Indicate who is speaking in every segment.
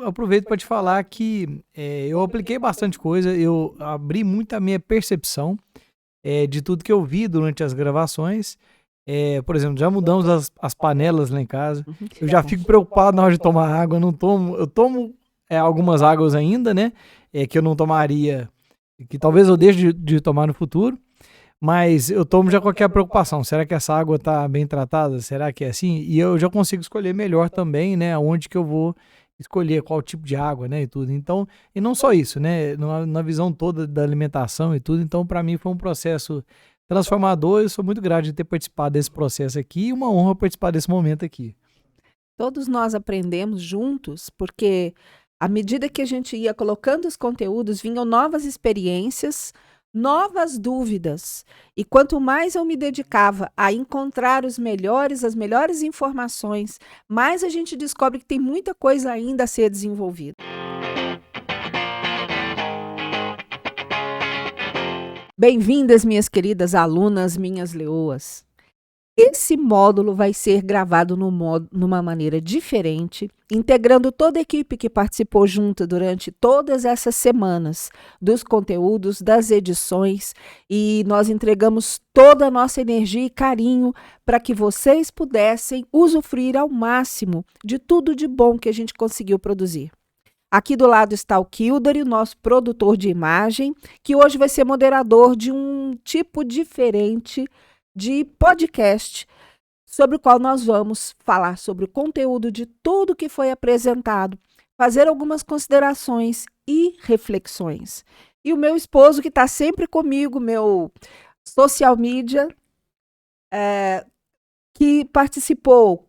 Speaker 1: eu aproveito para te falar que eu apliquei bastante coisa, eu abri muito a minha percepção de tudo que eu vi durante as gravações. Por exemplo, já mudamos as panelas lá em casa. Eu já fico preocupado na hora de tomar água. Eu tomo algumas águas ainda, né? Que eu não tomaria, que talvez eu deixe de tomar no futuro. Mas eu tomo já com aquela preocupação. Será que essa água está bem tratada? Será que é assim? E eu já consigo escolher melhor também, né? Onde que eu vou escolher, qual tipo de água, né? E tudo. Então, e não só isso, né? Na visão toda da alimentação e tudo. Então, para mim foi um processo transformador. Eu sou muito grato de ter participado desse processo aqui e uma honra participar desse momento aqui.
Speaker 2: Todos nós aprendemos juntos, porque à medida que a gente ia colocando os conteúdos, vinham novas experiências, novas dúvidas. E quanto mais eu me dedicava a encontrar as melhores informações, mais a gente descobre que tem muita coisa ainda a ser desenvolvida. Bem-vindas, minhas queridas alunas, minhas leoas. Esse módulo vai ser gravado numa maneira diferente, integrando toda a equipe que participou junto durante todas essas semanas dos conteúdos, das edições, e nós entregamos toda a nossa energia e carinho para que vocês pudessem usufruir ao máximo de tudo de bom que a gente conseguiu produzir. Aqui do lado está o Kildare, o nosso produtor de imagem, que hoje vai ser moderador de um tipo diferente de podcast, sobre o qual nós vamos falar sobre o conteúdo de tudo que foi apresentado, fazer algumas considerações e reflexões. E o meu esposo, que está sempre comigo, meu social media, que participou,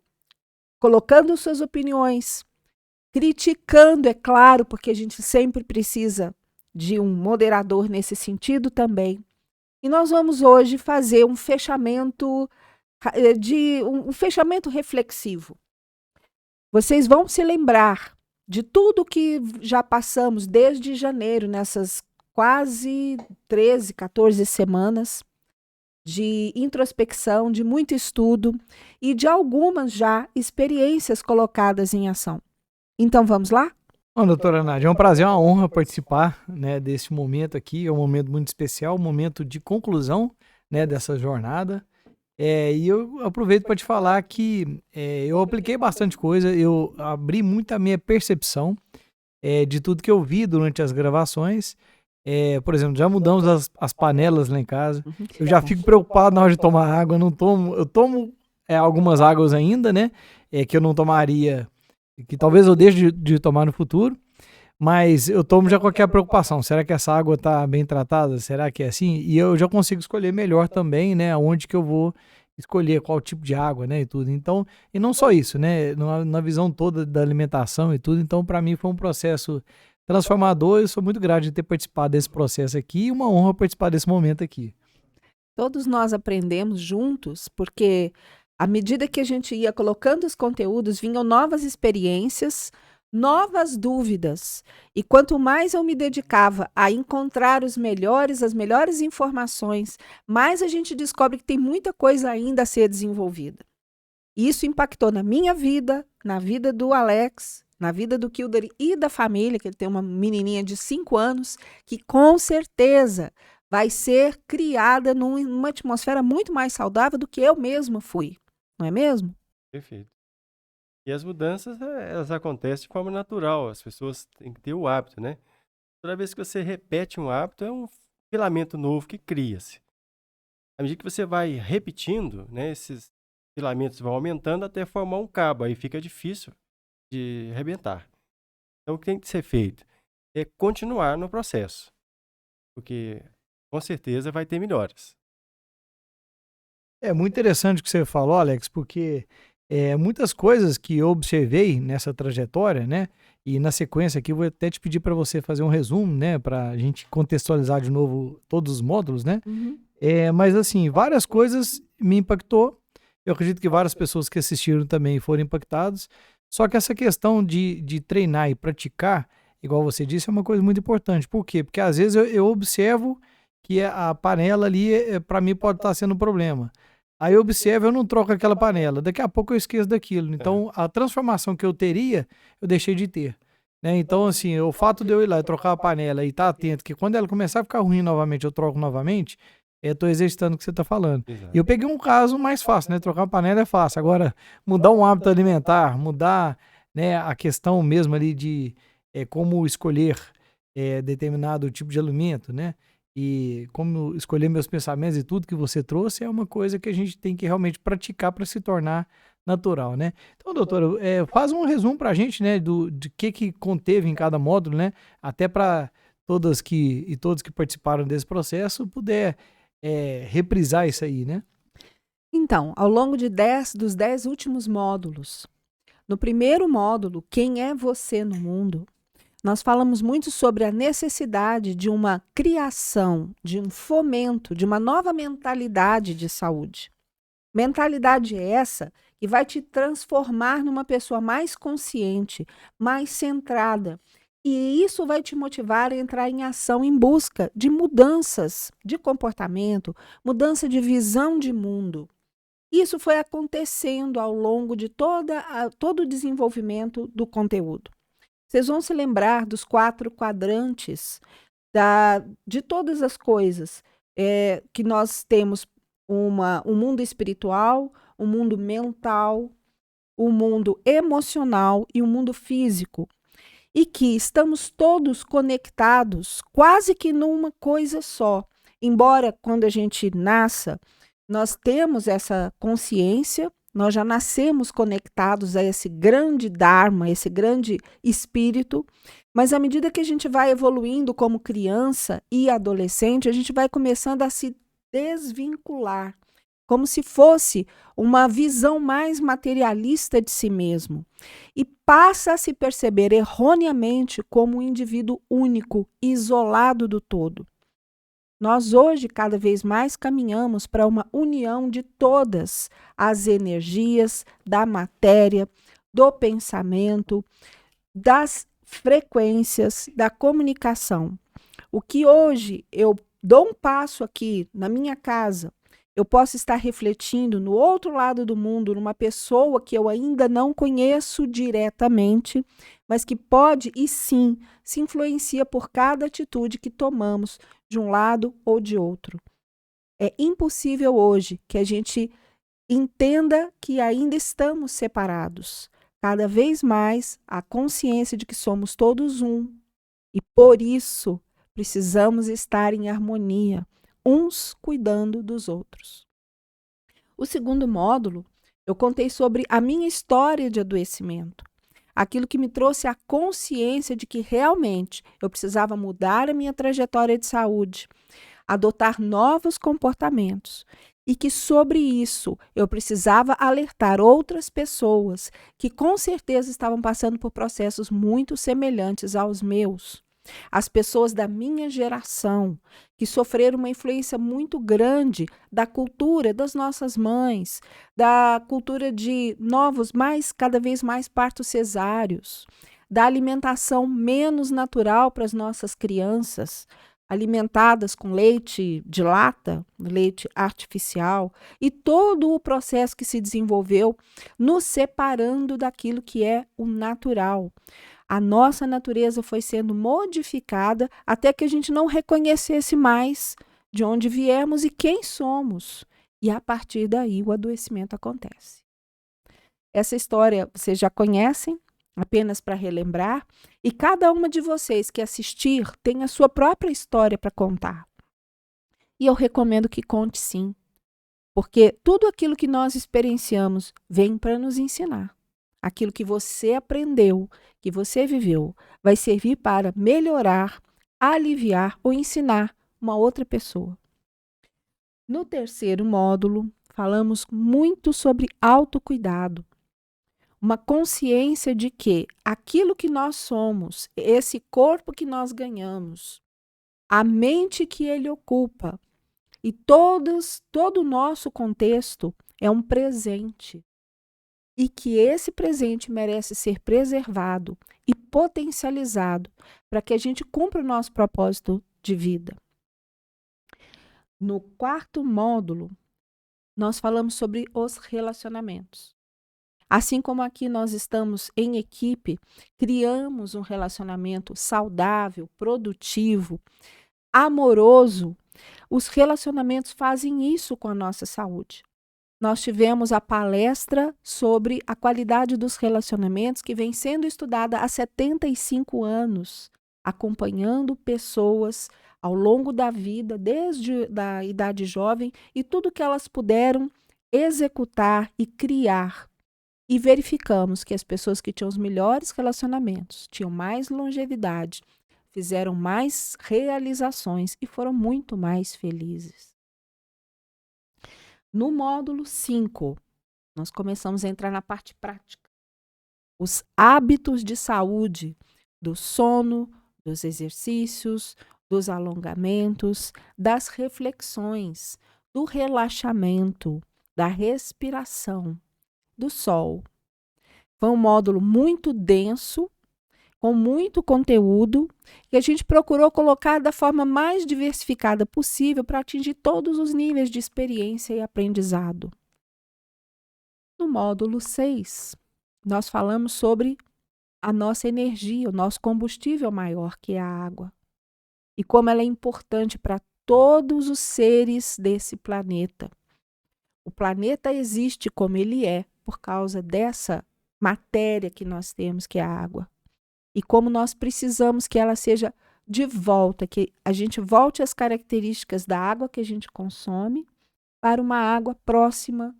Speaker 2: colocando suas opiniões, criticando, é claro, porque a gente sempre precisa de um moderador nesse sentido também. E nós vamos hoje fazer um fechamento um fechamento reflexivo. Vocês vão se lembrar de tudo que já passamos desde janeiro, nessas quase 13, 14 semanas de introspecção, de muito estudo e de algumas já experiências colocadas em ação. Então vamos lá?
Speaker 1: Bom, doutora Nádia, é um prazer, uma honra participar, né, desse momento aqui. É um momento muito especial, um momento de conclusão, né, dessa jornada. E eu aproveito para te falar que eu apliquei bastante coisa, eu abri muito a minha percepção de tudo que eu vi durante as gravações. Por exemplo, já mudamos as panelas lá em casa. Eu já fico preocupado na hora de tomar água. Eu tomo algumas águas ainda, né? Que eu não tomaria, que talvez eu deixe de tomar no futuro. Mas eu tomo já com aquela preocupação. Será que essa água está bem tratada? Será que é assim? E eu já consigo escolher melhor também, né? Onde que eu vou escolher, qual tipo de água, né? E tudo. Então, e não só isso, né? Na visão toda da alimentação e tudo. Então, para mim foi um processo transformador. Eu sou muito grato de ter participado desse processo aqui e uma honra participar desse momento aqui.
Speaker 2: Todos nós aprendemos juntos, porque à medida que a gente ia colocando os conteúdos, vinham novas experiências, novas dúvidas. E quanto mais eu me dedicava a encontrar as melhores informações, mais a gente descobre que tem muita coisa ainda a ser desenvolvida. Isso impactou na minha vida, na vida do Alex, na vida do Kildare e da família, que ele tem uma menininha de 5 anos, que com certeza vai ser criada numa atmosfera muito mais saudável do que eu mesma fui. Não é mesmo?
Speaker 3: Perfeito. E as mudanças, elas acontecem de forma natural. As pessoas têm que ter o hábito, né? Toda vez que você repete um hábito, é um filamento novo que cria-se. À medida que você vai repetindo, né, esses filamentos vão aumentando até formar um cabo. Aí fica difícil de arrebentar. Então, o que tem que ser feito é continuar no processo. Porque, com certeza, vai ter melhoras.
Speaker 1: É muito interessante o que você falou, Alex, porque muitas coisas que eu observei nessa trajetória, né? E na sequência aqui, eu vou até te pedir para você fazer um resumo, né? Para a gente contextualizar de novo todos os módulos, né? Mas assim, várias coisas me impactou. Eu acredito que várias pessoas que assistiram também foram impactadas. Só que essa questão de treinar e praticar, igual você disse, é uma coisa muito importante. Por quê? Porque às vezes eu observo que a panela ali, para mim, pode estar sendo um problema. Aí eu observo, eu não troco aquela panela. Daqui a pouco eu esqueço daquilo. Então, a transformação que eu teria, eu deixei de ter. né? Então, assim, o fato de eu ir lá e trocar a panela e estar atento, que quando ela começar a ficar ruim novamente, eu troco novamente, eu tô exercitando o que você tá falando. E
Speaker 3: Exato.
Speaker 1: eu peguei um caso mais fácil, né? Trocar uma panela é fácil. Agora, mudar um hábito alimentar, mudar, né, a questão mesmo ali de como escolher determinado tipo de alimento, né? E como escolher meus pensamentos e tudo que você trouxe é uma coisa que a gente tem que realmente praticar para se tornar natural, né? Então, doutora, faz um resumo para a gente, né, de que conteve em cada módulo, né? Até para todas e todos que participaram desse processo puder reprisar isso aí, né?
Speaker 2: Então, ao longo dos 10 últimos módulos, no primeiro módulo, Quem é você no mundo? Nós falamos muito sobre a necessidade de uma criação, de um fomento, de uma nova mentalidade de saúde. Mentalidade essa que vai te transformar numa pessoa mais consciente, mais centrada. E isso vai te motivar a entrar em ação em busca de mudanças de comportamento, mudança de visão de mundo. Isso foi acontecendo ao longo de todo o desenvolvimento do conteúdo. Vocês vão se lembrar dos 4 quadrantes de todas as coisas que nós temos um mundo espiritual, um mundo mental, um mundo emocional e um mundo físico. E que estamos todos conectados quase que numa coisa só. Embora quando a gente nasça, nós temos essa consciência, nós já nascemos conectados a esse grande Dharma, esse grande espírito, mas à medida que a gente vai evoluindo como criança e adolescente, a gente vai começando a se desvincular, como se fosse uma visão mais materialista de si mesmo. E passa a se perceber erroneamente como um indivíduo único, isolado do todo. Nós hoje cada vez mais caminhamos para uma união de todas as energias, da matéria, do pensamento, das frequências, da comunicação. O que hoje eu dou um passo aqui na minha casa, eu posso estar refletindo no outro lado do mundo, numa pessoa que eu ainda não conheço diretamente, mas que pode e sim se influencia por cada atitude que tomamos de um lado ou de outro. É impossível hoje que a gente entenda que ainda estamos separados. Cada vez mais a consciência de que somos todos um e por isso precisamos estar em harmonia, uns cuidando dos outros. O segundo módulo, eu contei sobre a minha história de adoecimento. Aquilo que me trouxe a consciência de que realmente eu precisava mudar a minha trajetória de saúde, adotar novos comportamentos e que sobre isso eu precisava alertar outras pessoas que com certeza estavam passando por processos muito semelhantes aos meus. As pessoas da minha geração, que sofreram uma influência muito grande da cultura das nossas mães, da cultura de cada vez mais partos cesáreos, da alimentação menos natural para as nossas crianças, alimentadas com leite de lata, leite artificial, e todo o processo que se desenvolveu nos separando daquilo que é o natural. A nossa natureza foi sendo modificada até que a gente não reconhecesse mais de onde viemos e quem somos. E a partir daí o adoecimento acontece. Essa história vocês já conhecem, apenas para relembrar, e cada uma de vocês que assistir tem a sua própria história para contar. E eu recomendo que conte sim, porque tudo aquilo que nós experienciamos vem para nos ensinar. Aquilo que você aprendeu, que você viveu, vai servir para melhorar, aliviar ou ensinar uma outra pessoa. No terceiro módulo, falamos muito sobre autocuidado. Uma consciência de que aquilo que nós somos, esse corpo que nós ganhamos, a mente que ele ocupa e todo o nosso contexto é um presente. E que esse presente merece ser preservado e potencializado para que a gente cumpra o nosso propósito de vida. No quarto módulo, nós falamos sobre os relacionamentos. Assim como aqui nós estamos em equipe, criamos um relacionamento saudável, produtivo, amoroso. Os relacionamentos fazem isso com a nossa saúde. Nós tivemos a palestra sobre a qualidade dos relacionamentos que vem sendo estudada há 75 anos, acompanhando pessoas ao longo da vida, desde a idade jovem, e tudo que elas puderam executar e criar. E verificamos que as pessoas que tinham os melhores relacionamentos, tinham mais longevidade, fizeram mais realizações e foram muito mais felizes. No módulo 5, nós começamos a entrar na parte prática. Os hábitos de saúde, do sono, dos exercícios, dos alongamentos, das reflexões, do relaxamento, da respiração, do sol. Foi um módulo muito denso, com muito conteúdo, que a gente procurou colocar da forma mais diversificada possível para atingir todos os níveis de experiência e aprendizado. No módulo 6, nós falamos sobre a nossa energia, o nosso combustível maior, que é a água, e como ela é importante para todos os seres desse planeta. O planeta existe como ele é por causa dessa matéria que nós temos, que é a água. E como nós precisamos que ela seja de volta, que a gente volte às características da água que a gente consome para uma água próxima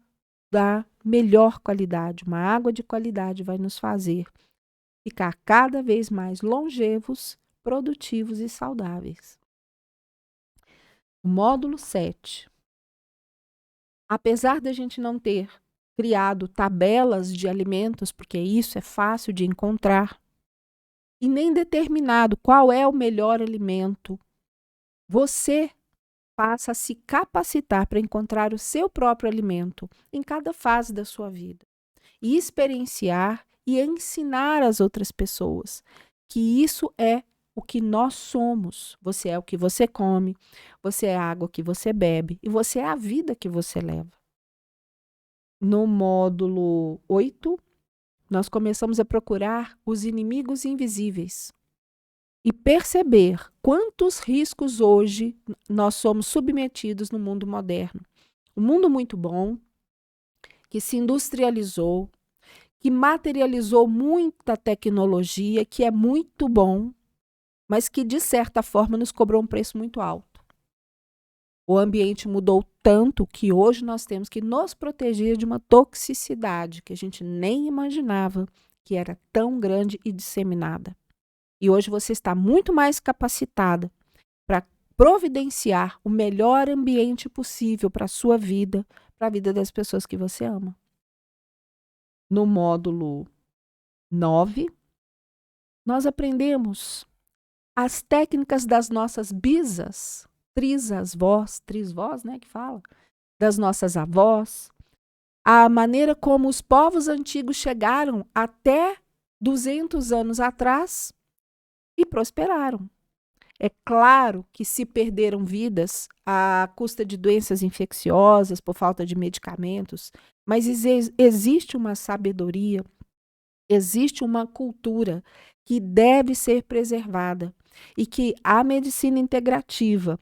Speaker 2: da melhor qualidade. Uma água de qualidade vai nos fazer ficar cada vez mais longevos, produtivos e saudáveis. O módulo 7. Apesar da gente não ter criado tabelas de alimentos, porque isso é fácil de encontrar, e nem determinado qual é o melhor alimento, você passa a se capacitar para encontrar o seu próprio alimento em cada fase da sua vida e experienciar e ensinar as outras pessoas que isso é o que nós somos. Você é o que você come, você é a água que você bebe e você é a vida que você leva. No módulo 8, nós começamos a procurar os inimigos invisíveis e perceber quantos riscos hoje nós somos submetidos no mundo moderno. Um mundo muito bom, que se industrializou, que materializou muita tecnologia, que é muito bom, mas que, de certa forma, nos cobrou um preço muito alto. O ambiente mudou tanto que hoje nós temos que nos proteger de uma toxicidade que a gente nem imaginava que era tão grande e disseminada. E hoje você está muito mais capacitada para providenciar o melhor ambiente possível para a sua vida, para a vida das pessoas que você ama. No módulo 9, nós aprendemos as técnicas das nossas bisas, trisvós, né, que fala, das nossas avós, a maneira como os povos antigos chegaram até 200 anos atrás e prosperaram. É claro que se perderam vidas à custa de doenças infecciosas, por falta de medicamentos, mas existe uma sabedoria, existe uma cultura que deve ser preservada e que a medicina integrativa,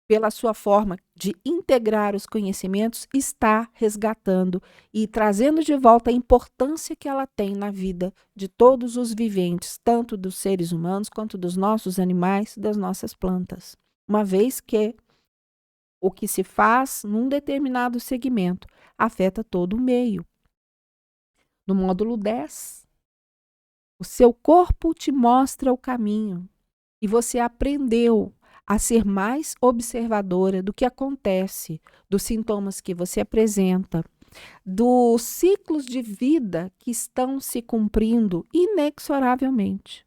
Speaker 2: pela sua forma de integrar os conhecimentos, está resgatando e trazendo de volta a importância que ela tem na vida de todos os viventes, tanto dos seres humanos quanto dos nossos animais, das nossas plantas. Uma vez que o que se faz num determinado segmento afeta todo o meio. No módulo 10, o seu corpo te mostra o caminho e você aprendeu a ser mais observadora do que acontece, dos sintomas que você apresenta, dos ciclos de vida que estão se cumprindo inexoravelmente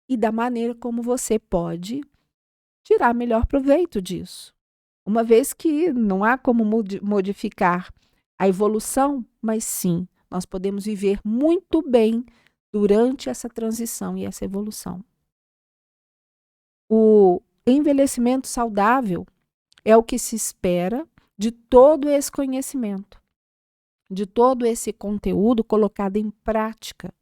Speaker 2: e da maneira como você pode tirar melhor proveito disso. Uma vez que não há como modificar a evolução, mas sim, nós podemos viver muito bem durante essa transição e essa evolução. O envelhecimento saudável é o que se espera de todo esse conhecimento. de todo esse conteúdo colocado em prática.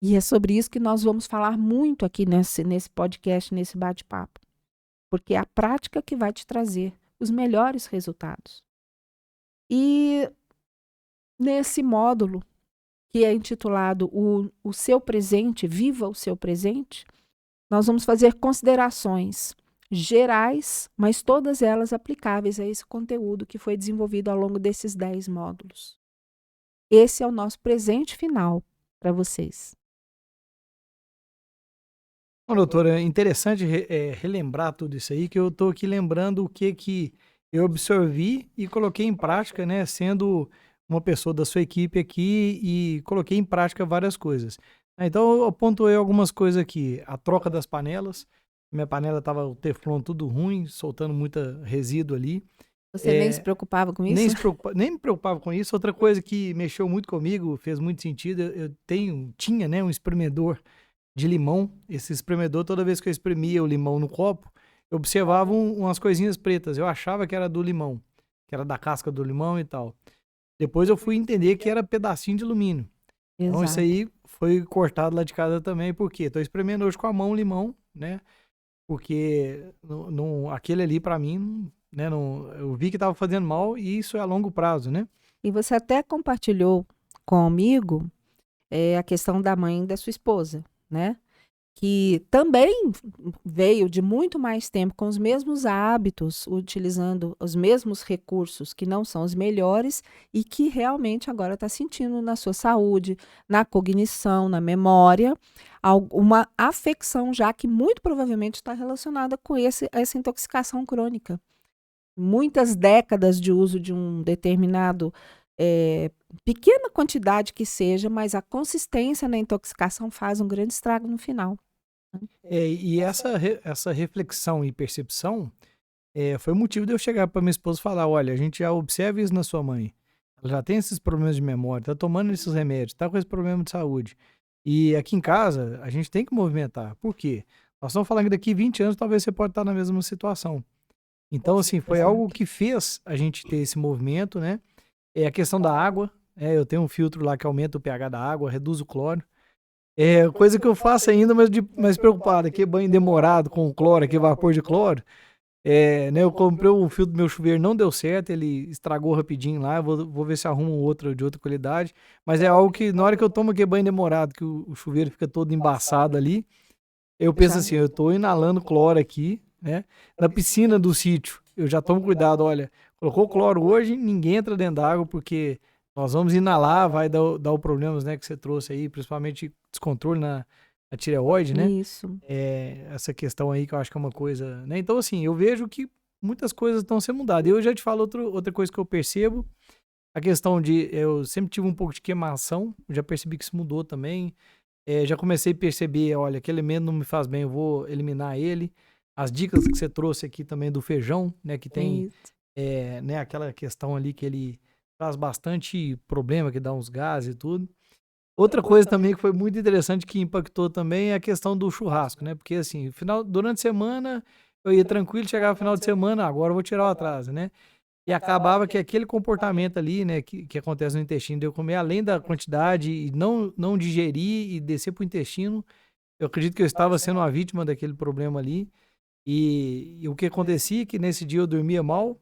Speaker 2: E é sobre isso que nós vamos falar muito aqui nesse podcast, nesse bate-papo. Porque é a prática que vai te trazer os melhores resultados. E nesse módulo, que é intitulado o Seu Presente, Viva o Seu Presente, nós vamos fazer considerações gerais, mas todas elas aplicáveis a esse conteúdo que foi desenvolvido ao longo desses 10 módulos. Esse é o nosso presente final para vocês.
Speaker 1: Bom, doutora, é interessante relembrar tudo isso aí, que eu estou aqui lembrando o que eu absorvi e coloquei em prática, né, sendo uma pessoa da sua equipe aqui e coloquei em prática várias coisas. Então, eu pontuei algumas coisas aqui. A troca das panelas. Minha panela estava o teflon tudo ruim, soltando muita resíduo ali.
Speaker 2: Você nem se preocupava com isso?
Speaker 1: Nem me preocupava com isso. Outra coisa que mexeu muito comigo, fez muito sentido, eu tinha, né, um espremedor de limão. Esse espremedor, toda vez que eu espremia o limão no copo, eu observava umas coisinhas pretas. Eu achava que era do limão, que era da casca do limão e tal. Depois eu fui entender que era pedacinho de alumínio.
Speaker 2: Exato.
Speaker 1: Então isso aí foi cortado lá de casa também, porque estou espremendo hoje com a mão o limão, né? Porque aquele ali para mim, né, eu vi que estava fazendo mal e isso é a longo prazo, né?
Speaker 2: E você até compartilhou comigo a questão da mãe da sua esposa, né? Que também veio de muito mais tempo com os mesmos hábitos, utilizando os mesmos recursos que não são os melhores e que realmente agora está sentindo na sua saúde, na cognição, na memória, uma afecção já que muito provavelmente está relacionada com essa intoxicação crônica. Muitas décadas de uso de um determinado pequena quantidade que seja, mas a consistência na intoxicação faz um grande estrago no final.
Speaker 1: E essa reflexão e percepção foi o motivo de eu chegar para minha esposa e falar, olha, a gente já observa isso na sua mãe. Ela já tem esses problemas de memória, tá tomando esses remédios, tá com esse problema de saúde. E aqui em casa, a gente tem que movimentar. Por quê? Nós estamos falando que daqui 20 anos talvez você pode estar na mesma situação. Então, assim, foi algo que fez a gente ter esse movimento, né? É a questão da água. Eu tenho um filtro lá que aumenta o pH da água, reduz o cloro. Coisa que eu faço ainda, mas mais preocupado. Aqui banho demorado com cloro, aqui vapor de cloro. Né, eu comprei um filtro do meu chuveiro, não deu certo, ele estragou rapidinho lá. Vou ver se arrumo outro de outra qualidade. Mas é algo que, na hora que eu tomo aqui banho demorado, que o chuveiro fica todo embaçado ali, eu penso assim, eu tô inalando cloro aqui, né? Na piscina do sítio, eu já tomo cuidado, olha, colocou cloro hoje, ninguém entra dentro da água, porque nós vamos inalar, vai dar o problemas, né, que você trouxe aí, principalmente descontrole na tireoide, né?
Speaker 2: Isso.
Speaker 1: Essa questão aí que eu acho que é uma coisa, né? Então, assim, eu vejo que muitas coisas estão sendo mudadas. Eu já te falo outra coisa que eu percebo, a questão eu sempre tive um pouco de queimação, já percebi que isso mudou também. Já comecei a perceber, olha, aquele elemento não me faz bem, eu vou eliminar ele. As dicas que você trouxe aqui também do feijão, né, que tem né, aquela questão ali que ele traz bastante problema, que dá uns gases e tudo. Outra coisa também que foi muito interessante, que impactou também, é a questão do churrasco, né? Porque assim, durante a semana eu ia tranquilo, chegava no final de semana, agora eu vou tirar o atraso, né? E acabava que aquele comportamento ali, né, que acontece no intestino, de eu comer além da quantidade e não digerir e descer para o intestino, eu acredito que eu estava sendo uma vítima daquele problema ali. E o que acontecia é que nesse dia eu dormia mal,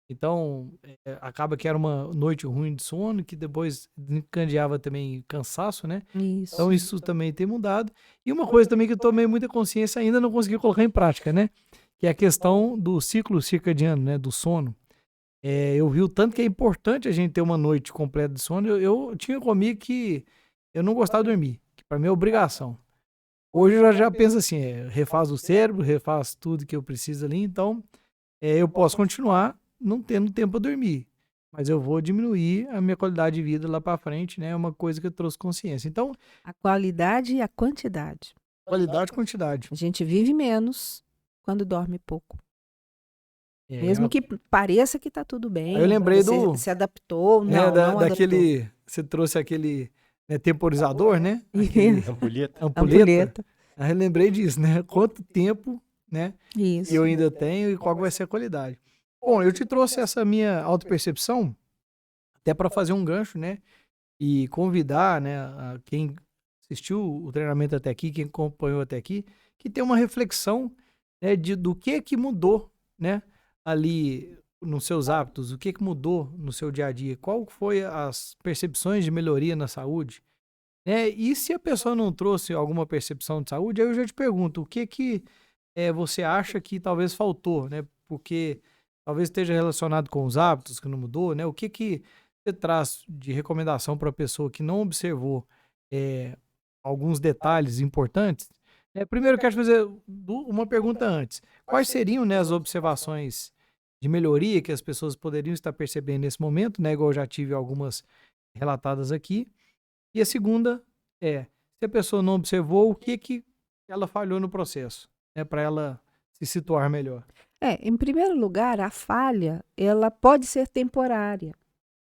Speaker 1: então acaba que era uma noite ruim de sono, que depois encadeava também cansaço, né?
Speaker 2: Isso.
Speaker 1: Então isso também tem mudado. E uma coisa também que eu tomei muita consciência, ainda não consegui colocar em prática, né? Que é a questão do ciclo circadiano, né? Do sono. Eu vi o tanto que é importante a gente ter uma noite completa de sono. Eu tinha comigo que eu não gostava de dormir, que para mim é obrigação. Hoje eu já penso assim, refaz o cérebro, refaz tudo que eu preciso ali, então eu posso continuar não tendo tempo para dormir, mas eu vou diminuir a minha qualidade de vida lá para frente, né? É uma coisa que eu trouxe consciência. Então,
Speaker 2: a qualidade e a quantidade.
Speaker 1: Qualidade e quantidade.
Speaker 2: A gente vive menos quando dorme pouco. Mesmo que pareça que tá tudo bem.
Speaker 1: Eu lembrei
Speaker 2: você se adaptou, não
Speaker 1: daquele,
Speaker 2: adaptou.
Speaker 1: você trouxe aquele temporizador, né?
Speaker 3: Ampulheta.
Speaker 1: Aí eu lembrei disso, né? Quanto tempo, né?
Speaker 2: Isso.
Speaker 1: Eu ainda tenho e qual vai ser a qualidade. Bom, eu te trouxe essa minha autopercepção Até para fazer um gancho, né? E convidar, né, quem assistiu o treinamento até aqui, quem acompanhou até aqui, que tem uma reflexão, né, do que mudou, né, ali nos seus hábitos, o que mudou no seu dia a dia, qual foi as percepções de melhoria na saúde, né? E se a pessoa não trouxe alguma percepção de saúde, aí eu já te pergunto, o que você acha que talvez faltou, né? Porque talvez esteja relacionado com os hábitos que não mudou, né? O que você traz de recomendação para a pessoa que não observou eh, alguns detalhes importantes? Primeiro, eu quero te fazer uma pergunta antes. Quais seriam, né, as observações de melhoria que as pessoas poderiam estar percebendo nesse momento, né? Igual eu já tive algumas relatadas aqui. E a segunda é, se a pessoa não observou, o que ela falhou no processo, né, para ela se situar melhor.
Speaker 2: Em primeiro lugar, a falha, ela pode ser temporária.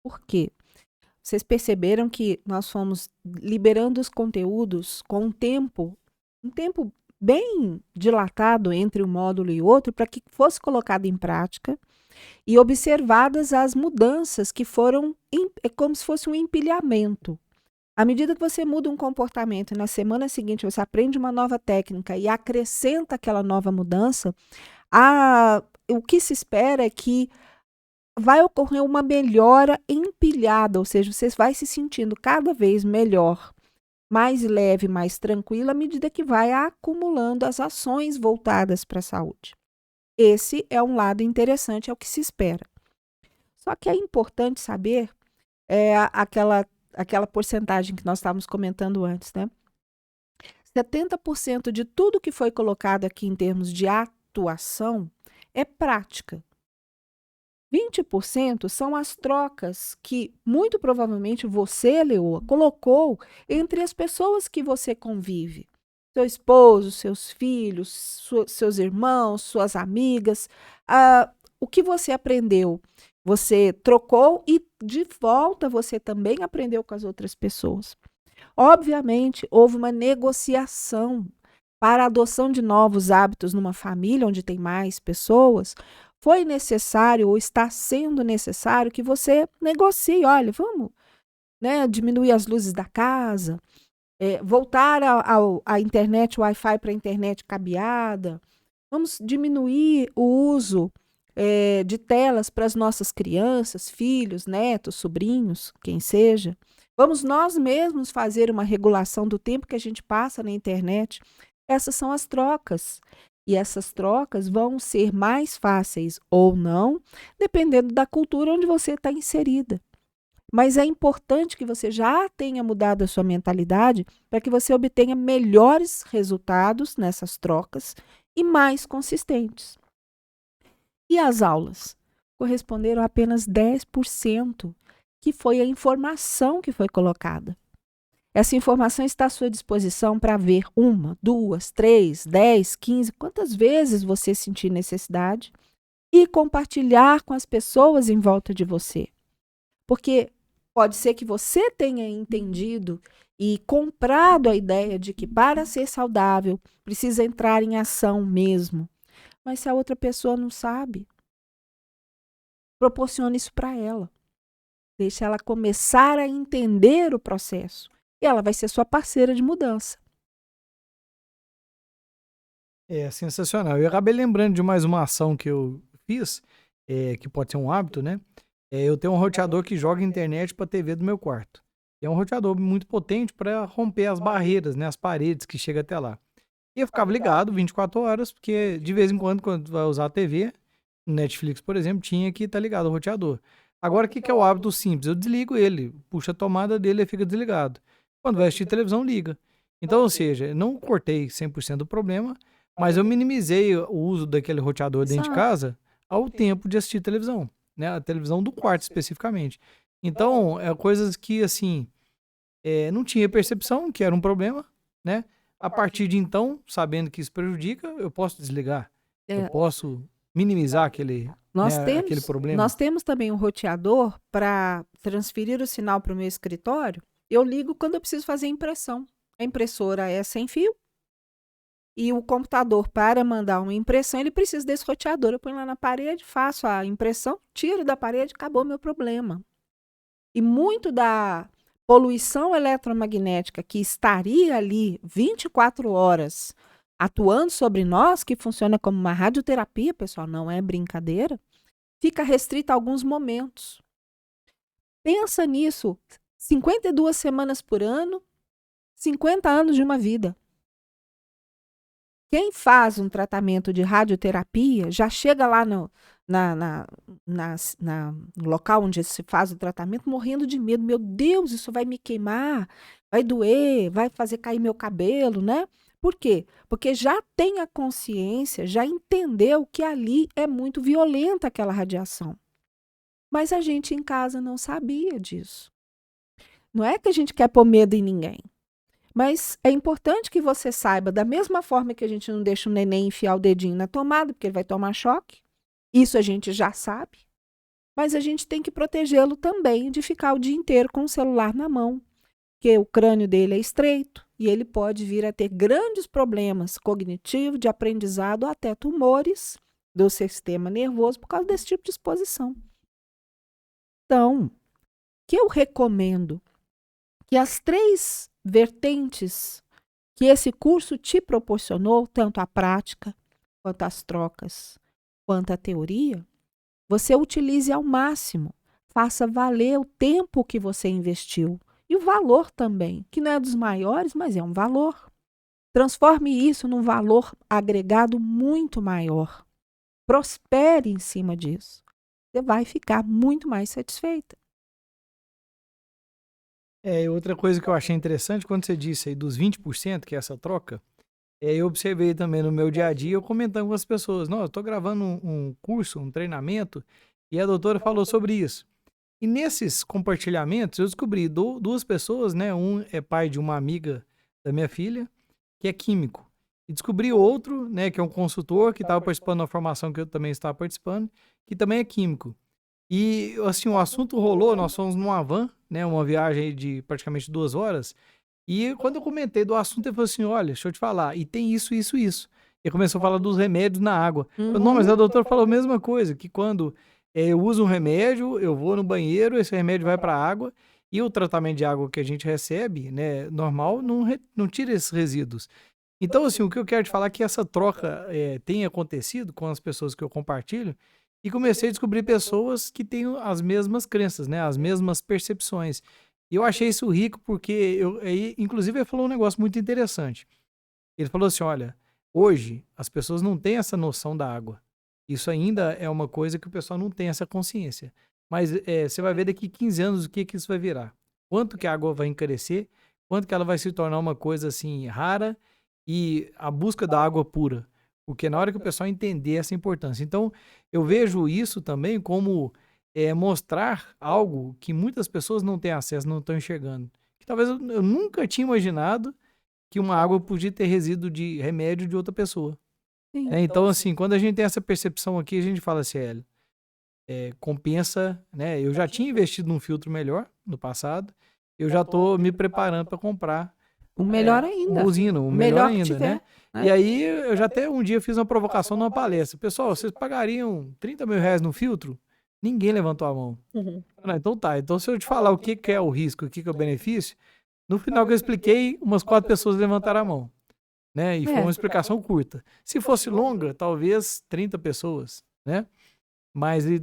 Speaker 2: Por quê? Vocês perceberam que nós fomos liberando os conteúdos com um tempo bem dilatado entre um módulo e outro, para que fosse colocado em prática e observadas as mudanças que foram, é como se fosse um empilhamento. À medida que você muda um comportamento e na semana seguinte você aprende uma nova técnica e acrescenta aquela nova mudança, o que se espera é que vai ocorrer uma melhora empilhada, ou seja, você vai se sentindo cada vez melhor, mais leve, mais tranquila, à medida que vai acumulando as ações voltadas para a saúde. Esse é um lado interessante, é o que se espera. Só que é importante saber aquela porcentagem que nós estávamos comentando antes, né? 70% de tudo que foi colocado aqui em termos de atuação é prática. 20% são as trocas que, muito provavelmente, você, Leoa, colocou entre as pessoas que você convive. Seu esposo, seus filhos, seus irmãos, suas amigas. O que você aprendeu, você trocou e, de volta, você também aprendeu com as outras pessoas. Obviamente, houve uma negociação para a adoção de novos hábitos numa família onde tem mais pessoas. Foi necessário ou está sendo necessário que você negocie. Olha, vamos, né, diminuir as luzes da casa, voltar à internet, Wi-Fi para a internet cabeada. Vamos diminuir o uso de telas para as nossas crianças, filhos, netos, sobrinhos, quem seja. Vamos nós mesmos fazer uma regulação do tempo que a gente passa na internet. Essas são as trocas. E essas trocas vão ser mais fáceis ou não, dependendo da cultura onde você está inserida. Mas é importante que você já tenha mudado a sua mentalidade para que você obtenha melhores resultados nessas trocas e mais consistentes. E as aulas? Corresponderam a apenas 10%, que foi a informação que foi colocada. Essa informação está à sua disposição para ver 1, 2, 3, 10, 15, quantas vezes você sentir necessidade e compartilhar com as pessoas em volta de você. Porque pode ser que você tenha entendido e comprado a ideia de que para ser saudável precisa entrar em ação mesmo. Mas se a outra pessoa não sabe, proporcione isso para ela. Deixe ela começar a entender o processo. E ela vai ser sua parceira de mudança.
Speaker 1: É sensacional. Eu acabei lembrando de mais uma ação que eu fiz, que pode ser um hábito, né? Eu tenho um roteador que joga internet para a TV do meu quarto. É um roteador muito potente para romper as barreiras, né? As paredes que chegam até lá. E eu ficava ligado 24 horas, porque de vez em quando vai usar a TV, Netflix, por exemplo, tinha que estar ligado ao roteador. Agora, o que é o hábito simples? Eu desligo ele, puxo a tomada dele e fica desligado. Quando vai assistir televisão, liga. Então, ou seja, não cortei 100% do problema, mas eu minimizei o uso daquele roteador dentro de casa ao tempo de assistir televisão, né? A televisão do quarto especificamente. Então, coisas que, assim, não tinha percepção que era um problema, né? A partir de então, sabendo que isso prejudica, eu posso desligar. Eu posso minimizar aquele problema.
Speaker 2: Nós temos também um roteador para transferir o sinal para o meu escritório. Eu ligo quando eu preciso fazer impressão. A impressora é sem fio e o computador, para mandar uma impressão, ele precisa desse roteador. Eu ponho lá na parede, faço a impressão, tiro da parede, acabou o meu problema. E muito da poluição eletromagnética que estaria ali 24 horas atuando sobre nós, que funciona como uma radioterapia, pessoal, não é brincadeira, fica restrita a alguns momentos. Pensa nisso, 52 semanas por ano, 50 anos de uma vida. Quem faz um tratamento de radioterapia já chega lá no local onde se faz o tratamento morrendo de medo. Meu Deus, isso vai me queimar, vai doer, vai fazer cair meu cabelo, né? Por quê? Porque já tem a consciência, já entendeu que ali é muito violenta aquela radiação. Mas a gente em casa não sabia disso. Não é que a gente quer pôr medo em ninguém. Mas é importante que você saiba, da mesma forma que a gente não deixa o neném enfiar o dedinho na tomada, porque ele vai tomar choque. Isso a gente já sabe. Mas a gente tem que protegê-lo também de ficar o dia inteiro com o celular na mão, porque o crânio dele é estreito e ele pode vir a ter grandes problemas cognitivos, de aprendizado, até tumores do sistema nervoso por causa desse tipo de exposição. Então, o que eu recomendo? Que as 3 vertentes que esse curso te proporcionou, tanto a prática, quanto as trocas, quanto a teoria, você utilize ao máximo. Faça valer o tempo que você investiu. E o valor também, que não é dos maiores, mas é um valor. Transforme isso num valor agregado muito maior. Prospere em cima disso. Você vai ficar muito mais satisfeita.
Speaker 1: Outra coisa que eu achei interessante, quando você disse aí dos 20%, que é essa troca, eu observei também no meu dia a dia, eu comentando com as pessoas, não, eu estou gravando um curso, um treinamento, e a doutora falou sobre isso. E nesses compartilhamentos, eu descobri 2 pessoas, né? Um é pai de uma amiga da minha filha, que é químico. E descobri outro, né, que é um consultor, que estava participando da formação que eu também estava participando, que também é químico. E, assim, o assunto rolou, nós fomos numa van, né, uma viagem de praticamente 2 horas, e quando eu comentei do assunto, ele falou assim, olha, deixa eu te falar, e tem isso, isso, isso. Ele começou a falar dos remédios na água. Eu, não, mas a doutora falou a mesma coisa, que quando eu uso um remédio, eu vou no banheiro, esse remédio vai para a água, e o tratamento de água que a gente recebe, né, normal, não tira esses resíduos. Então, assim, o que eu quero te falar é que essa troca tem acontecido com as pessoas que eu compartilho, e comecei a descobrir pessoas que têm as mesmas crenças, né, as mesmas percepções. E eu achei isso rico porque, inclusive, ele falou um negócio muito interessante. Ele falou assim, olha, hoje as pessoas não têm essa noção da água. Isso ainda é uma coisa que o pessoal não tem essa consciência. Mas você vai ver daqui 15 anos o que isso vai virar. Quanto que a água vai encarecer, quanto que ela vai se tornar uma coisa assim rara e a busca da água pura. Porque na hora que o pessoal entender essa importância. Então, eu vejo isso também como mostrar algo que muitas pessoas não têm acesso, não estão enxergando. Que talvez eu nunca tinha imaginado que uma água podia ter resíduo de remédio de outra pessoa. Então, assim, quando a gente tem essa percepção aqui, a gente fala assim, compensa, né? Eu já tinha investido num filtro melhor no passado, eu já estou me preparando para comprar
Speaker 2: o melhor ainda.
Speaker 1: Um usino, o melhor ainda,
Speaker 2: tiver,
Speaker 1: né? E aí, eu já até um dia fiz uma provocação numa palestra. Pessoal, vocês pagariam 30 mil reais no filtro? Ninguém levantou a mão. Não, então tá. Então, se eu te falar o que é o risco, o que é o benefício, no final que eu expliquei, umas 4 pessoas levantaram a mão. Né? E foi uma explicação curta. Se fosse longa, talvez 30 pessoas, né? Mas é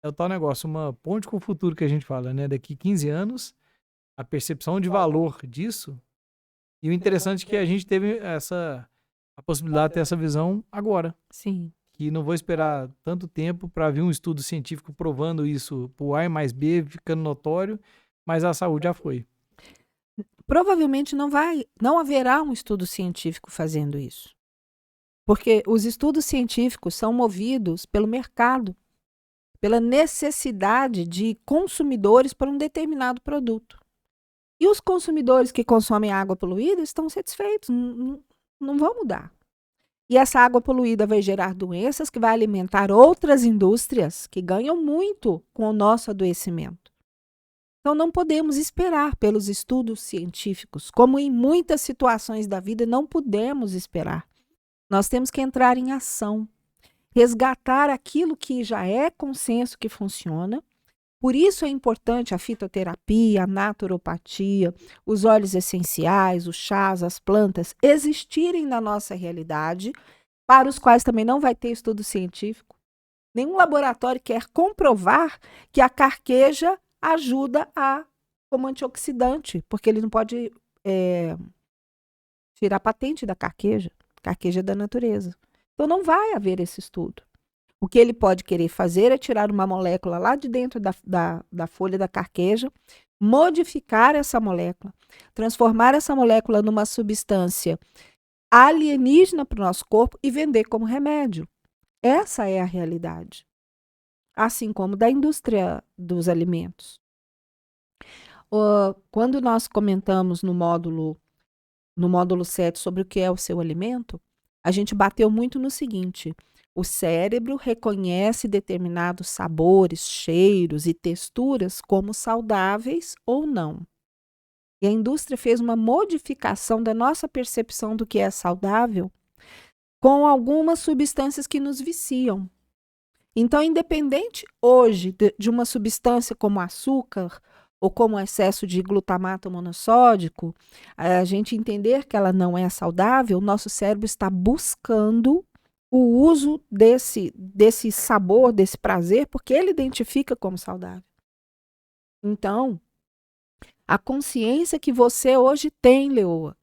Speaker 1: o tal negócio, uma ponte com o futuro que a gente fala, né? Daqui 15 anos, a percepção de valor disso. E o interessante é que a gente teve a possibilidade de ter essa visão agora.
Speaker 2: Sim.
Speaker 1: Que não vou esperar tanto tempo para vir um estudo científico provando isso por A mais B, ficando notório, mas a saúde já foi.
Speaker 2: Provavelmente não haverá um estudo científico fazendo isso. Porque os estudos científicos são movidos pelo mercado, pela necessidade de consumidores para um determinado produto. E os consumidores que consomem água poluída estão satisfeitos, não vão mudar. E essa água poluída vai gerar doenças que vai alimentar outras indústrias que ganham muito com o nosso adoecimento. Então, não podemos esperar pelos estudos científicos, como em muitas situações da vida não podemos esperar. Nós temos que entrar em ação, resgatar aquilo que já é consenso que funciona, Por isso é importante a fitoterapia, a naturopatia, os óleos essenciais, os chás, as plantas existirem na nossa realidade, para os quais também não vai ter estudo científico. Nenhum laboratório quer comprovar que a carqueja ajuda como antioxidante, porque ele não pode tirar patente da carqueja. Carqueja é da natureza. Então não vai haver esse estudo. O que ele pode querer fazer é tirar uma molécula lá de dentro da folha da carqueja, modificar essa molécula, transformar essa molécula numa substância alienígena para o nosso corpo e vender como remédio. Essa é a realidade. Assim como da indústria dos alimentos. Quando nós comentamos no módulo 7 sobre o que é o seu alimento, a gente bateu muito no seguinte: o cérebro reconhece determinados sabores, cheiros e texturas como saudáveis ou não. E a indústria fez uma modificação da nossa percepção do que é saudável com algumas substâncias que nos viciam. Então, independente hoje de uma substância como açúcar ou como excesso de glutamato monossódico, a gente entender que ela não é saudável, nosso cérebro está buscando o uso desse sabor, desse prazer, porque ele identifica como saudável. Então, a consciência que você hoje tem, Leoa,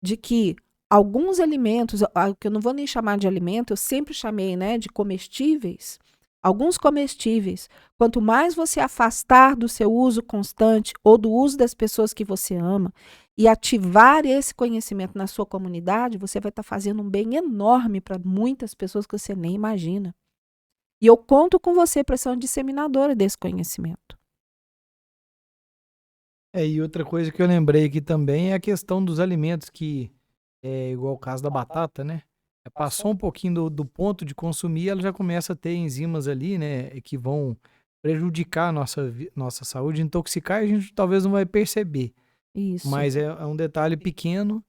Speaker 2: de que alguns alimentos, que eu não vou nem chamar de alimento, eu sempre chamei, né, de comestíveis, alguns comestíveis, quanto mais você afastar do seu uso constante ou do uso das pessoas que você ama e ativar esse conhecimento na sua comunidade, você vai estar fazendo um bem enorme para muitas pessoas que você nem imagina. E eu conto com você para ser uma disseminadora desse conhecimento.
Speaker 1: E outra coisa que eu lembrei aqui também é a questão dos alimentos que, igual o caso da batata, né? Passou um pouquinho do ponto de consumir, ela já começa a ter enzimas ali, né? Que vão prejudicar a nossa saúde, intoxicar, e a gente talvez não vai perceber.
Speaker 2: Isso.
Speaker 1: Mas é um detalhe pequeno,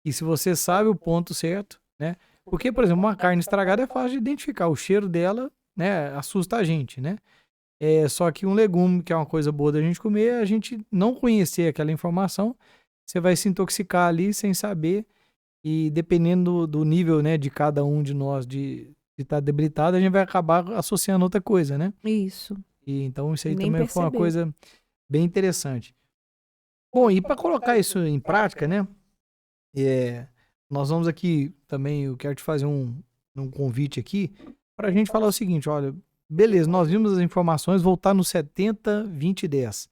Speaker 1: e se você sabe o ponto certo, né? Porque, por exemplo, uma carne estragada é fácil de identificar, o cheiro dela, né, assusta a gente, né? Só que um legume, que é uma coisa boa da gente comer, a gente não conhecer aquela informação, você vai se intoxicar ali sem saber, e dependendo do nível, né, de cada um de nós de estar debilitado, a gente vai acabar associando outra coisa, né?
Speaker 2: Isso.
Speaker 1: E então isso aí
Speaker 2: Nem
Speaker 1: também foi uma
Speaker 2: perceber.
Speaker 1: coisa bem interessante. Bom, e para colocar isso em prática, né? Nós vamos aqui também, eu quero te fazer um convite aqui para a gente falar o seguinte: olha, beleza, nós vimos as informações, voltar no 70, 20 e 10.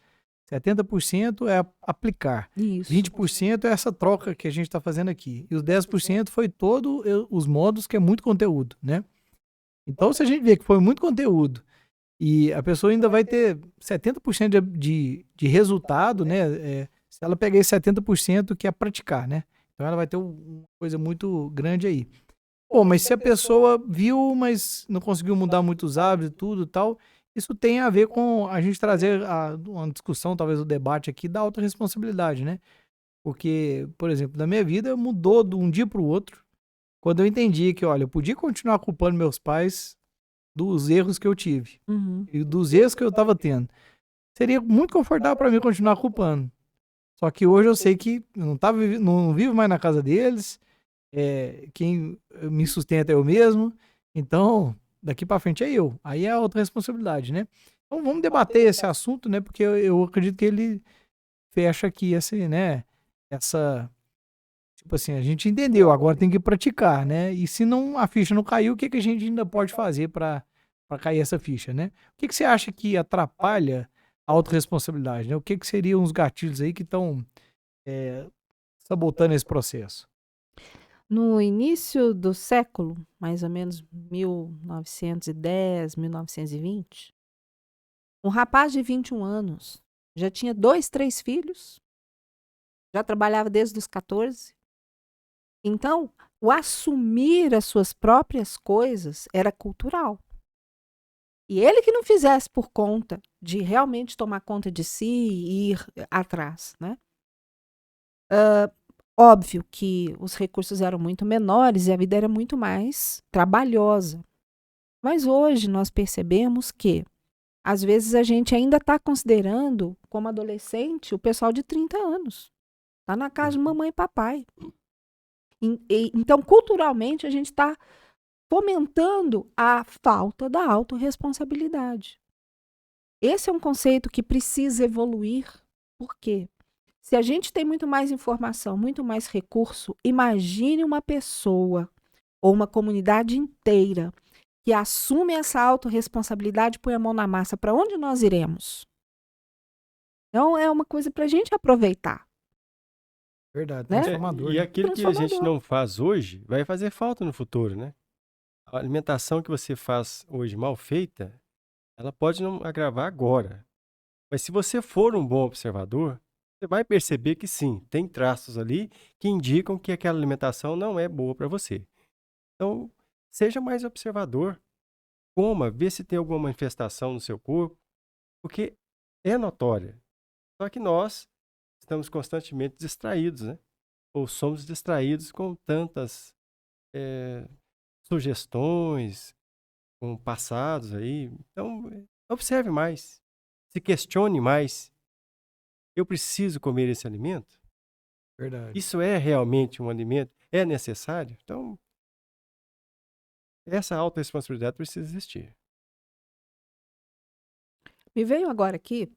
Speaker 1: 70% é aplicar,
Speaker 2: Isso.
Speaker 1: 20% é essa troca que a gente está fazendo aqui, e os 10% foi todos os módulos, que é muito conteúdo, né? Então, se a gente vê que foi muito conteúdo e a pessoa ainda vai ter 70% de resultado, né? Se ela pegar esse 70% que é praticar, né? Então ela vai ter uma coisa muito grande aí. Pô, mas se a pessoa viu, mas não conseguiu mudar muitos hábitos e tudo e tal, isso tem a ver com a gente trazer uma discussão, talvez o debate aqui, da autorresponsabilidade, né? Porque, por exemplo, na minha vida mudou de um dia para o outro, quando eu entendi que, olha, eu podia continuar culpando meus pais dos erros que eu tive e dos erros que eu estava tendo. Seria muito confortável para mim continuar culpando. Só que hoje eu sei que eu não vivo mais na casa deles, quem me sustenta é eu mesmo, então daqui para frente é eu. Aí é a autorresponsabilidade, né? Então vamos debater esse assunto, né? Porque eu acredito que ele fecha aqui tipo assim, a gente entendeu, agora tem que praticar, né? E se a ficha não caiu, o que a gente ainda pode fazer para cair essa ficha, né? O que você acha que atrapalha a autorresponsabilidade, né? O que seriam os gatilhos aí que estão sabotando esse processo?
Speaker 2: No início do século, mais ou menos 1910, 1920, um rapaz de 21 anos já tinha 2, 3 filhos, já trabalhava desde os 14. Então, o assumir as suas próprias coisas era cultural. E ele que não fizesse por conta de realmente tomar conta de si e ir atrás, né? Óbvio que os recursos eram muito menores e a vida era muito mais trabalhosa. Mas hoje nós percebemos que Às vezes a gente ainda está considerando, como adolescente, o pessoal de 30 anos. Está na casa de mamãe e papai. Então, culturalmente, a gente está fomentando a falta da autorresponsabilidade. Esse é um conceito que precisa evoluir. Por quê? Se a gente tem muito mais informação, muito mais recurso, imagine uma pessoa ou uma comunidade inteira que assume essa autorresponsabilidade e põe a mão na massa. Para onde nós iremos? Então, é uma coisa para a gente aproveitar.
Speaker 1: Verdade,
Speaker 2: Né?
Speaker 1: transformador.
Speaker 3: E
Speaker 1: né?
Speaker 3: aquilo que a gente
Speaker 2: Transformador.
Speaker 3: não faz hoje vai fazer falta no futuro, né? A alimentação que você faz hoje mal feita, ela pode não agravar agora. Mas se você for um bom observador, você vai perceber que sim, tem traços ali que indicam que aquela alimentação não é boa para você. Então, seja mais observador. Coma, vê se tem alguma manifestação no seu corpo, porque é notória. Só que nós estamos constantemente distraídos, né? Ou somos distraídos com tantas sugestões, com passados aí. Então, observe mais, se questione mais. Eu preciso comer esse alimento?
Speaker 1: Verdade.
Speaker 3: Isso é realmente um alimento? É necessário? Então, essa autorresponsabilidade precisa existir.
Speaker 2: Me veio agora aqui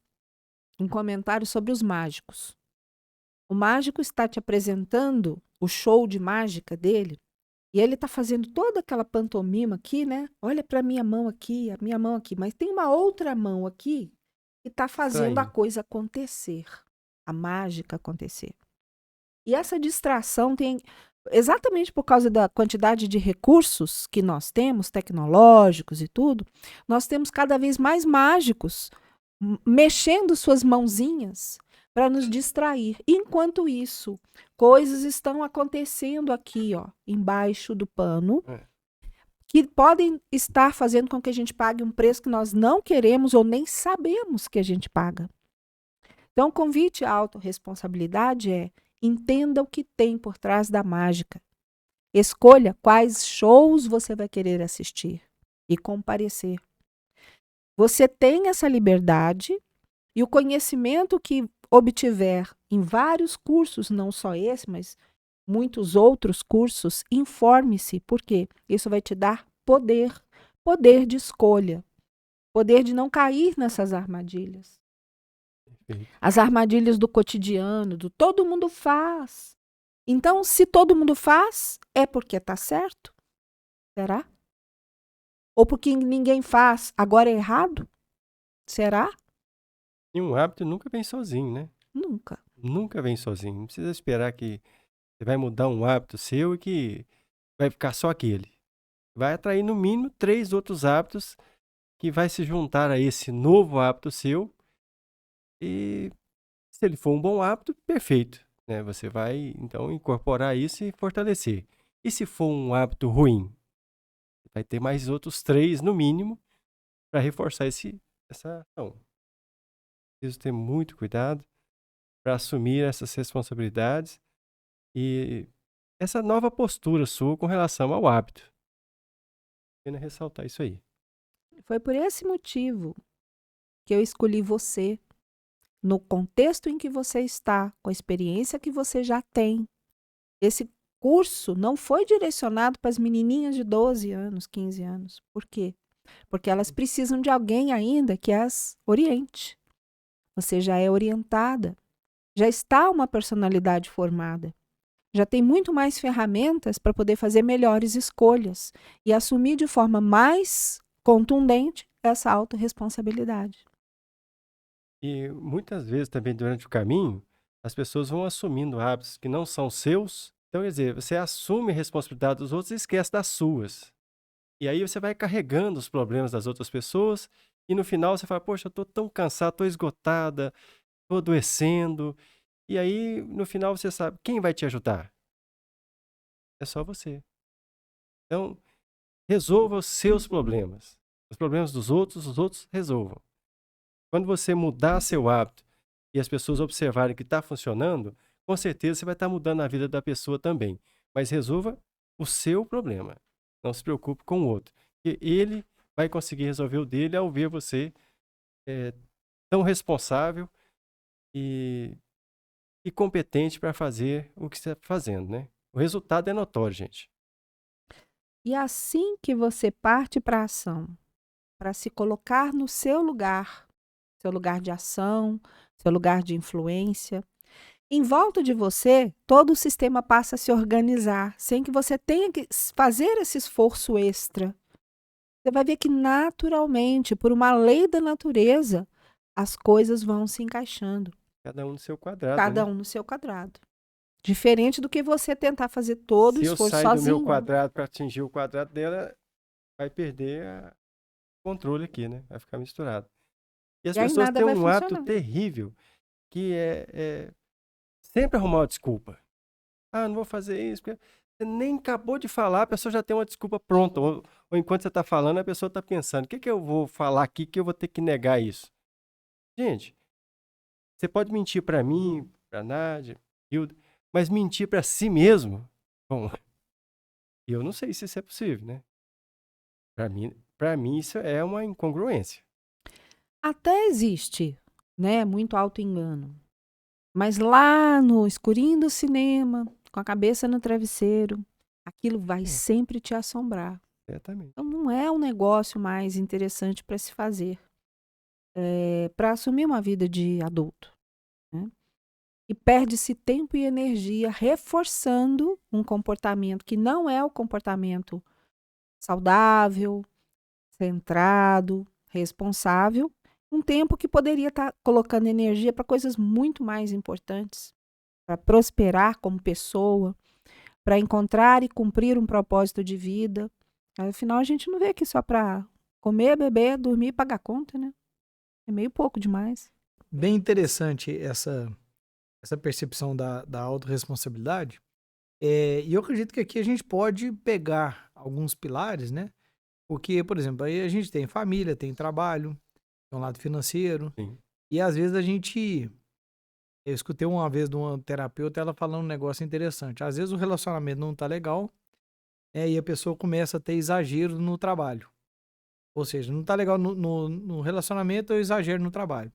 Speaker 2: um comentário sobre os mágicos. O mágico está te apresentando o show de mágica dele e ele está fazendo toda aquela pantomima aqui, né? Olha para a minha mão aqui, a minha mão aqui. Mas tem uma outra mão aqui que está fazendo a
Speaker 3: Distraindo.
Speaker 2: coisa acontecer, a mágica acontecer. E essa distração tem, exatamente por causa da quantidade de recursos que nós temos, tecnológicos e tudo, nós temos cada vez mais mágicos mexendo suas mãozinhas para nos distrair. Enquanto isso, coisas estão acontecendo aqui, ó, embaixo do pano,
Speaker 3: É.
Speaker 2: que podem estar fazendo com que a gente pague um preço que nós não queremos ou nem sabemos que a gente paga. Então, o convite à autorresponsabilidade é: entenda o que tem por trás da mágica. Escolha quais shows você vai querer assistir e comparecer. Você tem essa liberdade e o conhecimento que obtiver em vários cursos, não só esse, mas muitos outros cursos, informe-se, porque isso vai te dar poder, poder de escolha, poder de não cair nessas armadilhas.
Speaker 3: Perfeito.
Speaker 2: As armadilhas do cotidiano, do todo mundo faz. Então, se todo mundo faz, é porque está certo? Será? Ou porque ninguém faz, agora é errado? Será?
Speaker 3: E um hábito nunca vem sozinho, né?
Speaker 2: Nunca.
Speaker 3: Nunca vem sozinho. Não precisa esperar que você vai mudar um hábito seu e que vai ficar só aquele. Vai atrair no mínimo 3 outros hábitos que vai se juntar a esse novo hábito seu. E se ele for um bom hábito, perfeito, né? Você vai então incorporar isso e fortalecer. E se for um hábito ruim, vai ter mais outros 3 no mínimo para reforçar essa ação. Preciso ter muito cuidado para assumir essas responsabilidades e essa nova postura sua com relação ao hábito. Pena ressaltar isso aí.
Speaker 2: Foi por esse motivo que eu escolhi você, no contexto em que você está, com a experiência que você já tem. Esse curso não foi direcionado para as menininhas de 12 anos, 15 anos. Por quê? Porque elas precisam de alguém ainda que as oriente. Você já é orientada, já está uma personalidade formada, já tem muito mais ferramentas para poder fazer melhores escolhas e assumir de forma mais contundente essa autorresponsabilidade.
Speaker 3: E muitas vezes também durante o caminho, as pessoas vão assumindo hábitos que não são seus. Então, quer dizer, você assume a responsabilidade dos outros e esquece das suas. E aí você vai carregando os problemas das outras pessoas e no final você fala, poxa, eu estou tão cansado, estou esgotada, estou adoecendo. E aí, no final, você sabe, quem vai te ajudar? É só você. Então, resolva os seus problemas. Os problemas dos outros, os outros resolvam. Quando você mudar seu hábito e as pessoas observarem que está funcionando, com certeza você vai estar mudando a vida da pessoa também. Mas resolva o seu problema. Não se preocupe com o outro. Porque ele vai conseguir resolver o dele ao ver você tão responsável e competente para fazer o que você está fazendo, né? O resultado é notório, gente.
Speaker 2: E assim que você parte para a ação, para se colocar no seu lugar de ação, seu lugar de influência, em volta de você, todo o sistema passa a se organizar, sem que você tenha que fazer esse esforço extra. Você vai ver que naturalmente, por uma lei da natureza, as coisas vão se encaixando,
Speaker 3: Cada um no seu quadrado,
Speaker 2: cada
Speaker 3: né?
Speaker 2: um no seu quadrado. Diferente do que você tentar fazer todo o
Speaker 3: Se eu
Speaker 2: esforço
Speaker 3: sair do meu
Speaker 2: sozinho.
Speaker 3: quadrado para atingir o quadrado dela, vai perder o controle aqui, né? Vai ficar misturado. E as
Speaker 2: E aí
Speaker 3: pessoas
Speaker 2: nada
Speaker 3: têm
Speaker 2: vai
Speaker 3: um hábito
Speaker 2: funcionar.
Speaker 3: terrível, que é sempre arrumar uma desculpa. Ah, não vou fazer isso, porque você nem acabou de falar, a pessoa já tem uma desculpa pronta. Ou enquanto você está falando, a pessoa está pensando, o que eu vou falar aqui que eu vou ter que negar isso? Gente, você pode mentir para mim, para Nádia, Hilda, mas mentir para si mesmo, bom, eu não sei se isso é possível, né? Para mim isso é uma incongruência.
Speaker 2: Até existe, né, muito auto-engano. Mas lá no escurinho do cinema, com a cabeça no travesseiro, aquilo vai sempre te assombrar.
Speaker 3: Certamente.
Speaker 2: Então não é um negócio mais interessante para se fazer, para assumir uma vida de adulto, né? E perde-se tempo e energia reforçando um comportamento que não é o comportamento saudável, centrado, responsável, um tempo que poderia estar colocando energia para coisas muito mais importantes, para prosperar como pessoa, para encontrar e cumprir um propósito de vida. Afinal, a gente não veio aqui só para comer, beber, dormir e pagar conta, né? É meio pouco demais.
Speaker 1: Bem interessante essa percepção da autorresponsabilidade. E eu acredito que aqui a gente pode pegar alguns pilares, né? Porque, por exemplo, aí a gente tem família, tem trabalho, tem um lado financeiro.
Speaker 3: Sim.
Speaker 1: E às vezes eu escutei uma vez de uma terapeuta, ela falando um negócio interessante. Às vezes o relacionamento não tá legal, e a pessoa começa a ter exagero no trabalho. Ou seja, não tá legal no relacionamento, eu exagero no trabalho.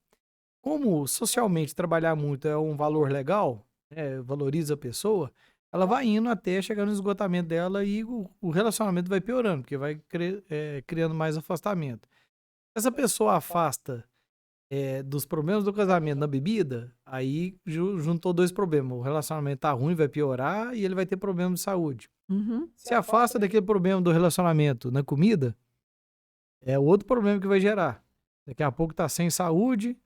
Speaker 1: Como socialmente trabalhar muito é um valor legal, valoriza a pessoa, ela vai indo até chegar no esgotamento dela e o relacionamento vai piorando, porque vai criando mais afastamento. Essa pessoa afasta dos problemas do casamento na bebida, aí juntou dois problemas. O relacionamento tá ruim, vai piorar e ele vai ter problema de saúde.
Speaker 2: Uhum.
Speaker 1: Se afasta daquele problema do relacionamento na comida, é outro problema que vai gerar. Daqui a pouco tá sem saúde,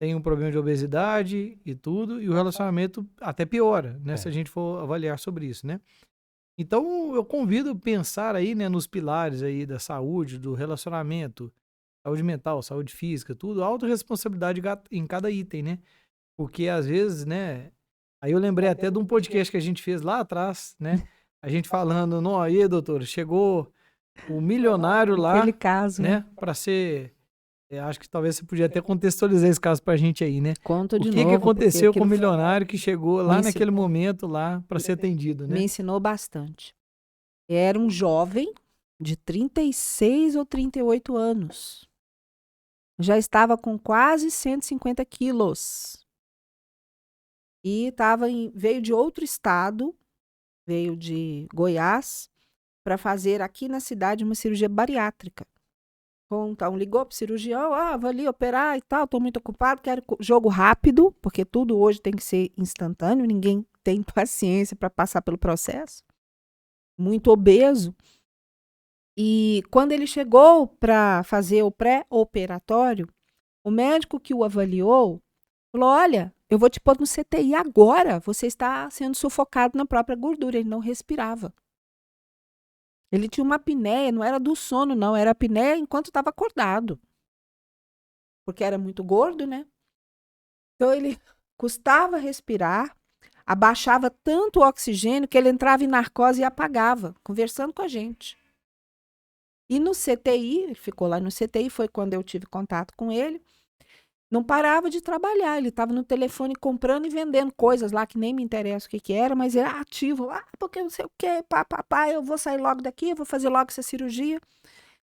Speaker 1: tem um problema de obesidade e tudo, e o relacionamento até piora, né? Se a gente for avaliar sobre isso, né? Então, eu convido a pensar aí, né, nos pilares aí da saúde, do relacionamento, saúde mental, saúde física, tudo, autorresponsabilidade em cada item, né? Porque às vezes, né, aí eu lembrei até de um podcast que a gente fez lá atrás, né? A gente falando, não, aí, doutor, chegou o milionário lá,
Speaker 2: Aquele caso, né?
Speaker 1: né, para ser acho que talvez você podia até contextualizar esse caso pra gente aí, né?
Speaker 2: Conta
Speaker 1: O
Speaker 2: de
Speaker 1: que
Speaker 2: novo,
Speaker 1: aconteceu
Speaker 2: porque
Speaker 1: com o
Speaker 2: aquilo
Speaker 1: milionário que chegou lá
Speaker 2: me
Speaker 1: naquele momento lá para ser atendido,
Speaker 2: me
Speaker 1: né?
Speaker 2: ensinou bastante. Era um jovem de 36 ou 38 anos. Já estava com quase 150 quilos. E veio de outro estado, veio de Goiás, para fazer aqui na cidade uma cirurgia bariátrica. Então, ligou para o cirurgião, vou ali operar e tal, estou muito ocupado, quero jogo rápido, porque tudo hoje tem que ser instantâneo, ninguém tem paciência para passar pelo processo. Muito obeso. E quando ele chegou para fazer o pré-operatório, o médico que o avaliou falou: olha, eu vou te pôr no CTI agora, você está sendo sufocado na própria gordura. Ele não respirava. Ele tinha uma apneia, não era do sono, não, era apneia enquanto estava acordado. Porque era muito gordo, né? Então ele custava respirar, abaixava tanto o oxigênio que ele entrava em narcose e apagava, conversando com a gente. E no CTI, ele ficou lá no CTI, foi quando eu tive contato com ele, não parava de trabalhar, ele estava no telefone comprando e vendendo coisas lá que nem me interessa o que era, mas era ativo, porque não sei o que, eu vou sair logo daqui, eu vou fazer logo essa cirurgia.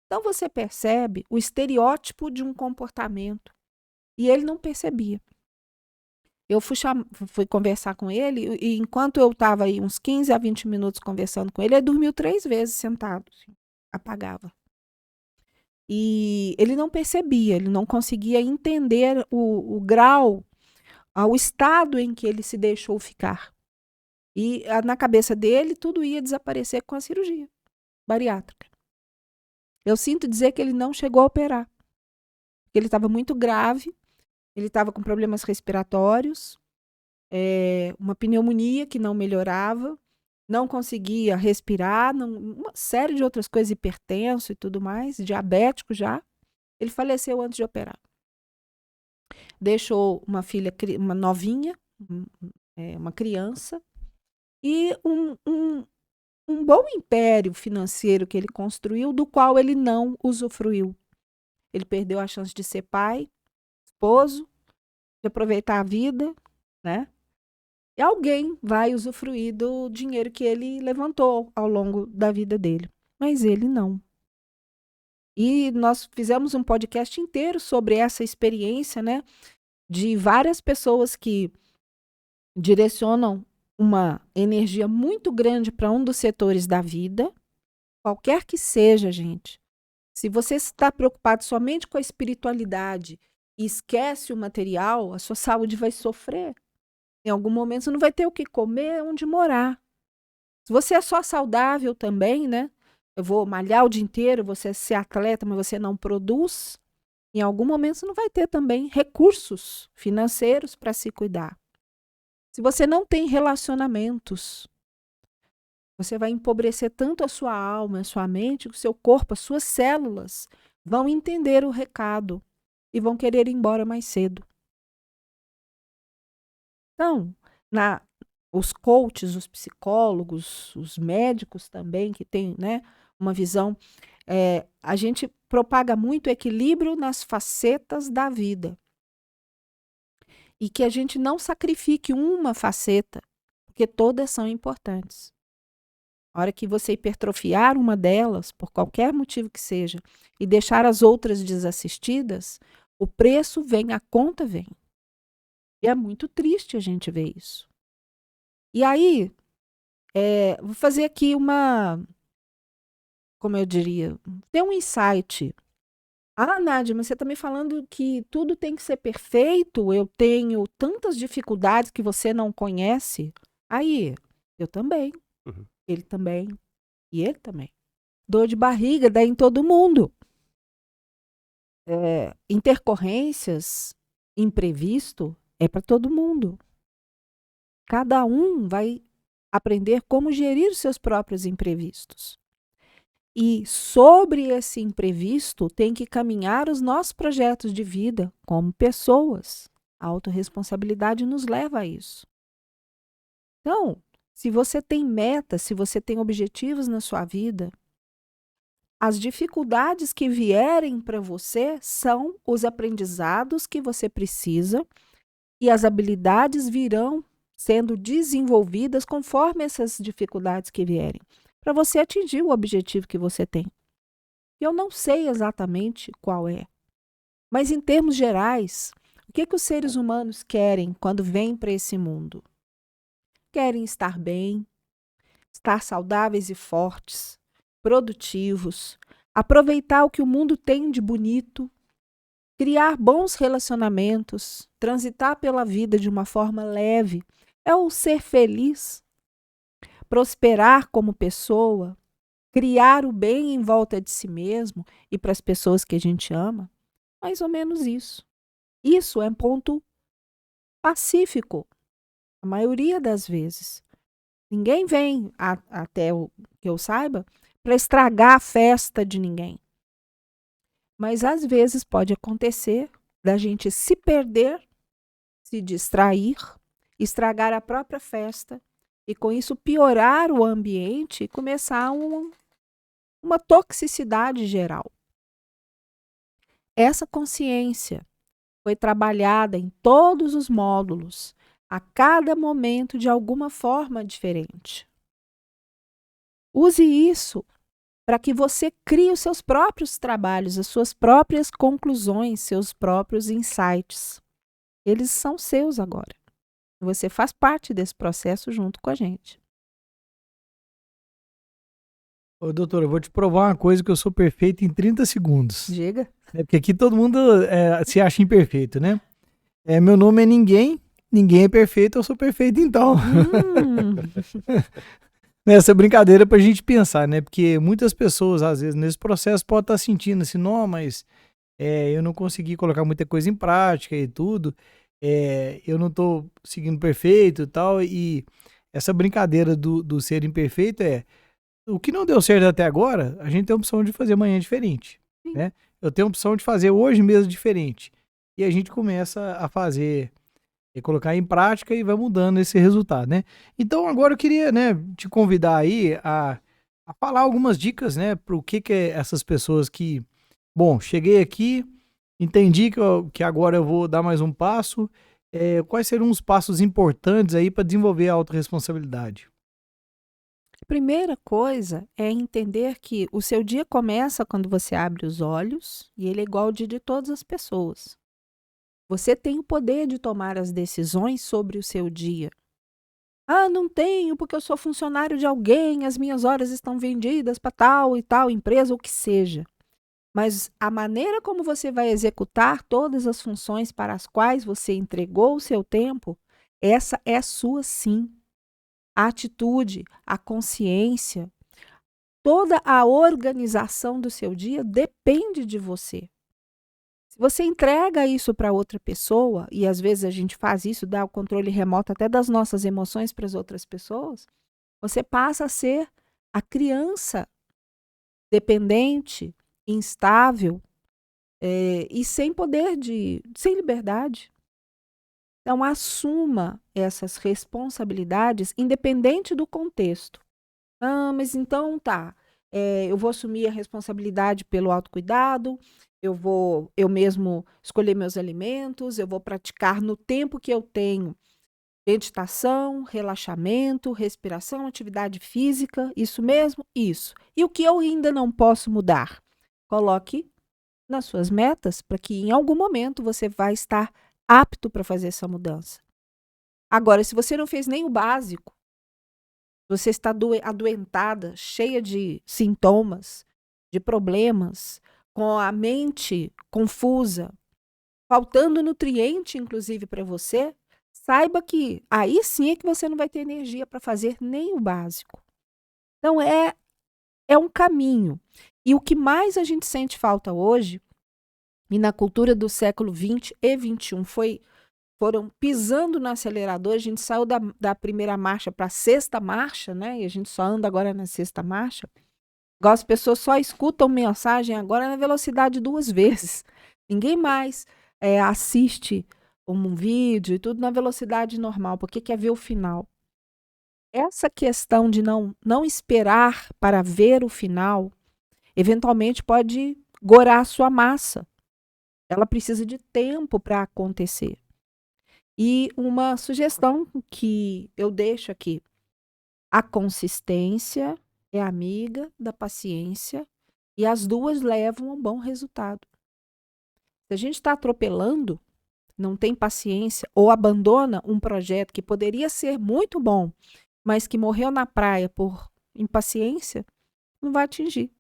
Speaker 2: Então você percebe o estereótipo de um comportamento E ele não percebia. Eu fui conversar com ele, e enquanto eu estava aí uns 15 a 20 minutos conversando com ele, ele dormiu 3 vezes sentado, assim, apagava. E ele não percebia, ele não conseguia entender o grau, o estado em que ele se deixou ficar. E na cabeça dele, tudo ia desaparecer com a cirurgia bariátrica. Eu sinto dizer que ele não chegou a operar. Ele estava muito grave, ele estava com problemas respiratórios, uma pneumonia que não melhorava, não conseguia respirar, uma série de outras coisas, hipertenso e tudo mais, diabético já. Ele faleceu antes de operar. Deixou uma filha, uma novinha, uma criança, e um bom império financeiro que ele construiu, do qual ele não usufruiu. Ele perdeu a chance de ser pai, esposo, de aproveitar a vida, né? E alguém vai usufruir do dinheiro que ele levantou ao longo da vida dele. Mas ele não. E nós fizemos um podcast inteiro sobre essa experiência, né? De várias pessoas que direcionam uma energia muito grande para um dos setores da vida, qualquer que seja, gente. Se você está preocupado somente com a espiritualidade e esquece o material, a sua saúde vai sofrer. Em algum momento você não vai ter o que comer, onde morar. Se você é só saudável também, né? Eu vou malhar o dia inteiro, você é ser atleta, mas você não produz. Em algum momento você não vai ter também recursos financeiros para se cuidar. Se você não tem relacionamentos, você vai empobrecer tanto a sua alma, a sua mente, o seu corpo, as suas células vão entender o recado e vão querer ir embora mais cedo. Então, os coaches, os psicólogos, os médicos também, que têm, né, uma visão, a gente propaga muito equilíbrio nas facetas da vida. E que a gente não sacrifique uma faceta, porque todas são importantes. A hora que você hipertrofiar uma delas, por qualquer motivo que seja, e deixar as outras desassistidas, o preço vem, a conta vem. E é muito triste a gente ver isso. E aí, vou fazer aqui como eu diria, tem um insight. Ah, Nádia, mas você está me falando que tudo tem que ser perfeito, eu tenho tantas dificuldades que você não conhece. Aí, eu também, ele também, e ele também. Dor de barriga dá em todo mundo. Intercorrências, imprevisto, é para todo mundo. Cada um vai aprender como gerir os seus próprios imprevistos. E sobre esse imprevisto tem que caminhar os nossos projetos de vida como pessoas. A autorresponsabilidade nos leva a isso. Então, se você tem metas, se você tem objetivos na sua vida, as dificuldades que vierem para você são os aprendizados que você precisa e as habilidades virão sendo desenvolvidas conforme essas dificuldades que vierem, para você atingir o objetivo que você tem. Eu não sei exatamente qual é, mas em termos gerais, o que os seres humanos querem quando vêm para esse mundo? Querem estar bem, estar saudáveis e fortes, produtivos, aproveitar o que o mundo tem de bonito, criar bons relacionamentos, transitar pela vida de uma forma leve, é o ser feliz, prosperar como pessoa, criar o bem em volta de si mesmo e para as pessoas que a gente ama. Mais ou menos isso. Isso é um ponto pacífico, a maioria das vezes. Ninguém vem, até o que eu saiba, para estragar a festa de ninguém. Mas às vezes pode acontecer da gente se perder, se distrair, estragar a própria festa e com isso piorar o ambiente e começar uma toxicidade geral. Essa consciência foi trabalhada em todos os módulos, a cada momento de alguma forma diferente. Use isso para que você crie os seus próprios trabalhos, as suas próprias conclusões, seus próprios insights. Eles são seus agora. Você faz parte desse processo junto com a gente.
Speaker 1: Ô, doutora, eu vou te provar uma coisa que eu sou perfeito em 30 segundos.
Speaker 2: Diga.
Speaker 1: Porque aqui todo mundo se acha imperfeito, né? Meu nome é ninguém é perfeito, eu sou perfeito então. Essa brincadeira pra gente pensar, né? Porque muitas pessoas, às vezes, nesse processo podem estar sentindo assim, não, mas eu não consegui colocar muita coisa em prática e tudo, eu não tô seguindo perfeito e tal, e essa brincadeira do ser imperfeito o que não deu certo até agora, a gente tem a opção de fazer amanhã diferente, né? Eu tenho a opção de fazer hoje mesmo diferente. E a gente começa a fazer, colocar em prática e vai mudando esse resultado, né? Então agora eu queria, né, te convidar aí a falar algumas dicas, né, para o que essas pessoas que, bom, cheguei aqui, entendi que agora eu vou dar mais um passo, quais seriam os passos importantes aí para desenvolver a autorresponsabilidade?
Speaker 2: Primeira coisa é entender que o seu dia começa quando você abre os olhos e ele é igual ao dia de todas as pessoas. Você tem o poder de tomar as decisões sobre o seu dia. Ah, não tenho porque eu sou funcionário de alguém, as minhas horas estão vendidas para tal e tal empresa, o que seja. Mas a maneira como você vai executar todas as funções para as quais você entregou o seu tempo, essa é sua sim. A atitude, a consciência, toda a organização do seu dia depende de você. Se você entrega isso para outra pessoa, e às vezes a gente faz isso, dá o controle remoto até das nossas emoções para as outras pessoas, você passa a ser a criança dependente, instável e sem poder sem liberdade. Então, assuma essas responsabilidades independente do contexto. Ah, mas então tá. Eu vou assumir a responsabilidade pelo autocuidado, eu mesmo escolher meus alimentos, eu vou praticar no tempo que eu tenho meditação, relaxamento, respiração, atividade física, isso mesmo? Isso. E o que eu ainda não posso mudar? Coloque nas suas metas para que em algum momento você vai estar apto para fazer essa mudança. Agora, se você não fez nem o básico, você está adoentada, cheia de sintomas, de problemas, com a mente confusa, faltando nutriente, inclusive, para você, saiba que aí sim é que você não vai ter energia para fazer nem o básico. Então, é um caminho. E o que mais a gente sente falta hoje, e na cultura do século XX e XXI, foram pisando no acelerador, a gente saiu da primeira marcha para a sexta marcha, né? E a gente só anda agora na sexta marcha. Igual as pessoas só escutam mensagem agora na velocidade 2 vezes. Ninguém mais assiste um vídeo e tudo na velocidade normal, porque quer ver o final. Essa questão de não esperar para ver o final, eventualmente pode gorar a sua massa. Ela precisa de tempo para acontecer. E uma sugestão que eu deixo aqui: a consistência é amiga da paciência e as duas levam a um bom resultado. Se a gente está atropelando, não tem paciência ou abandona um projeto que poderia ser muito bom, mas que morreu na praia por impaciência, não vai atingir.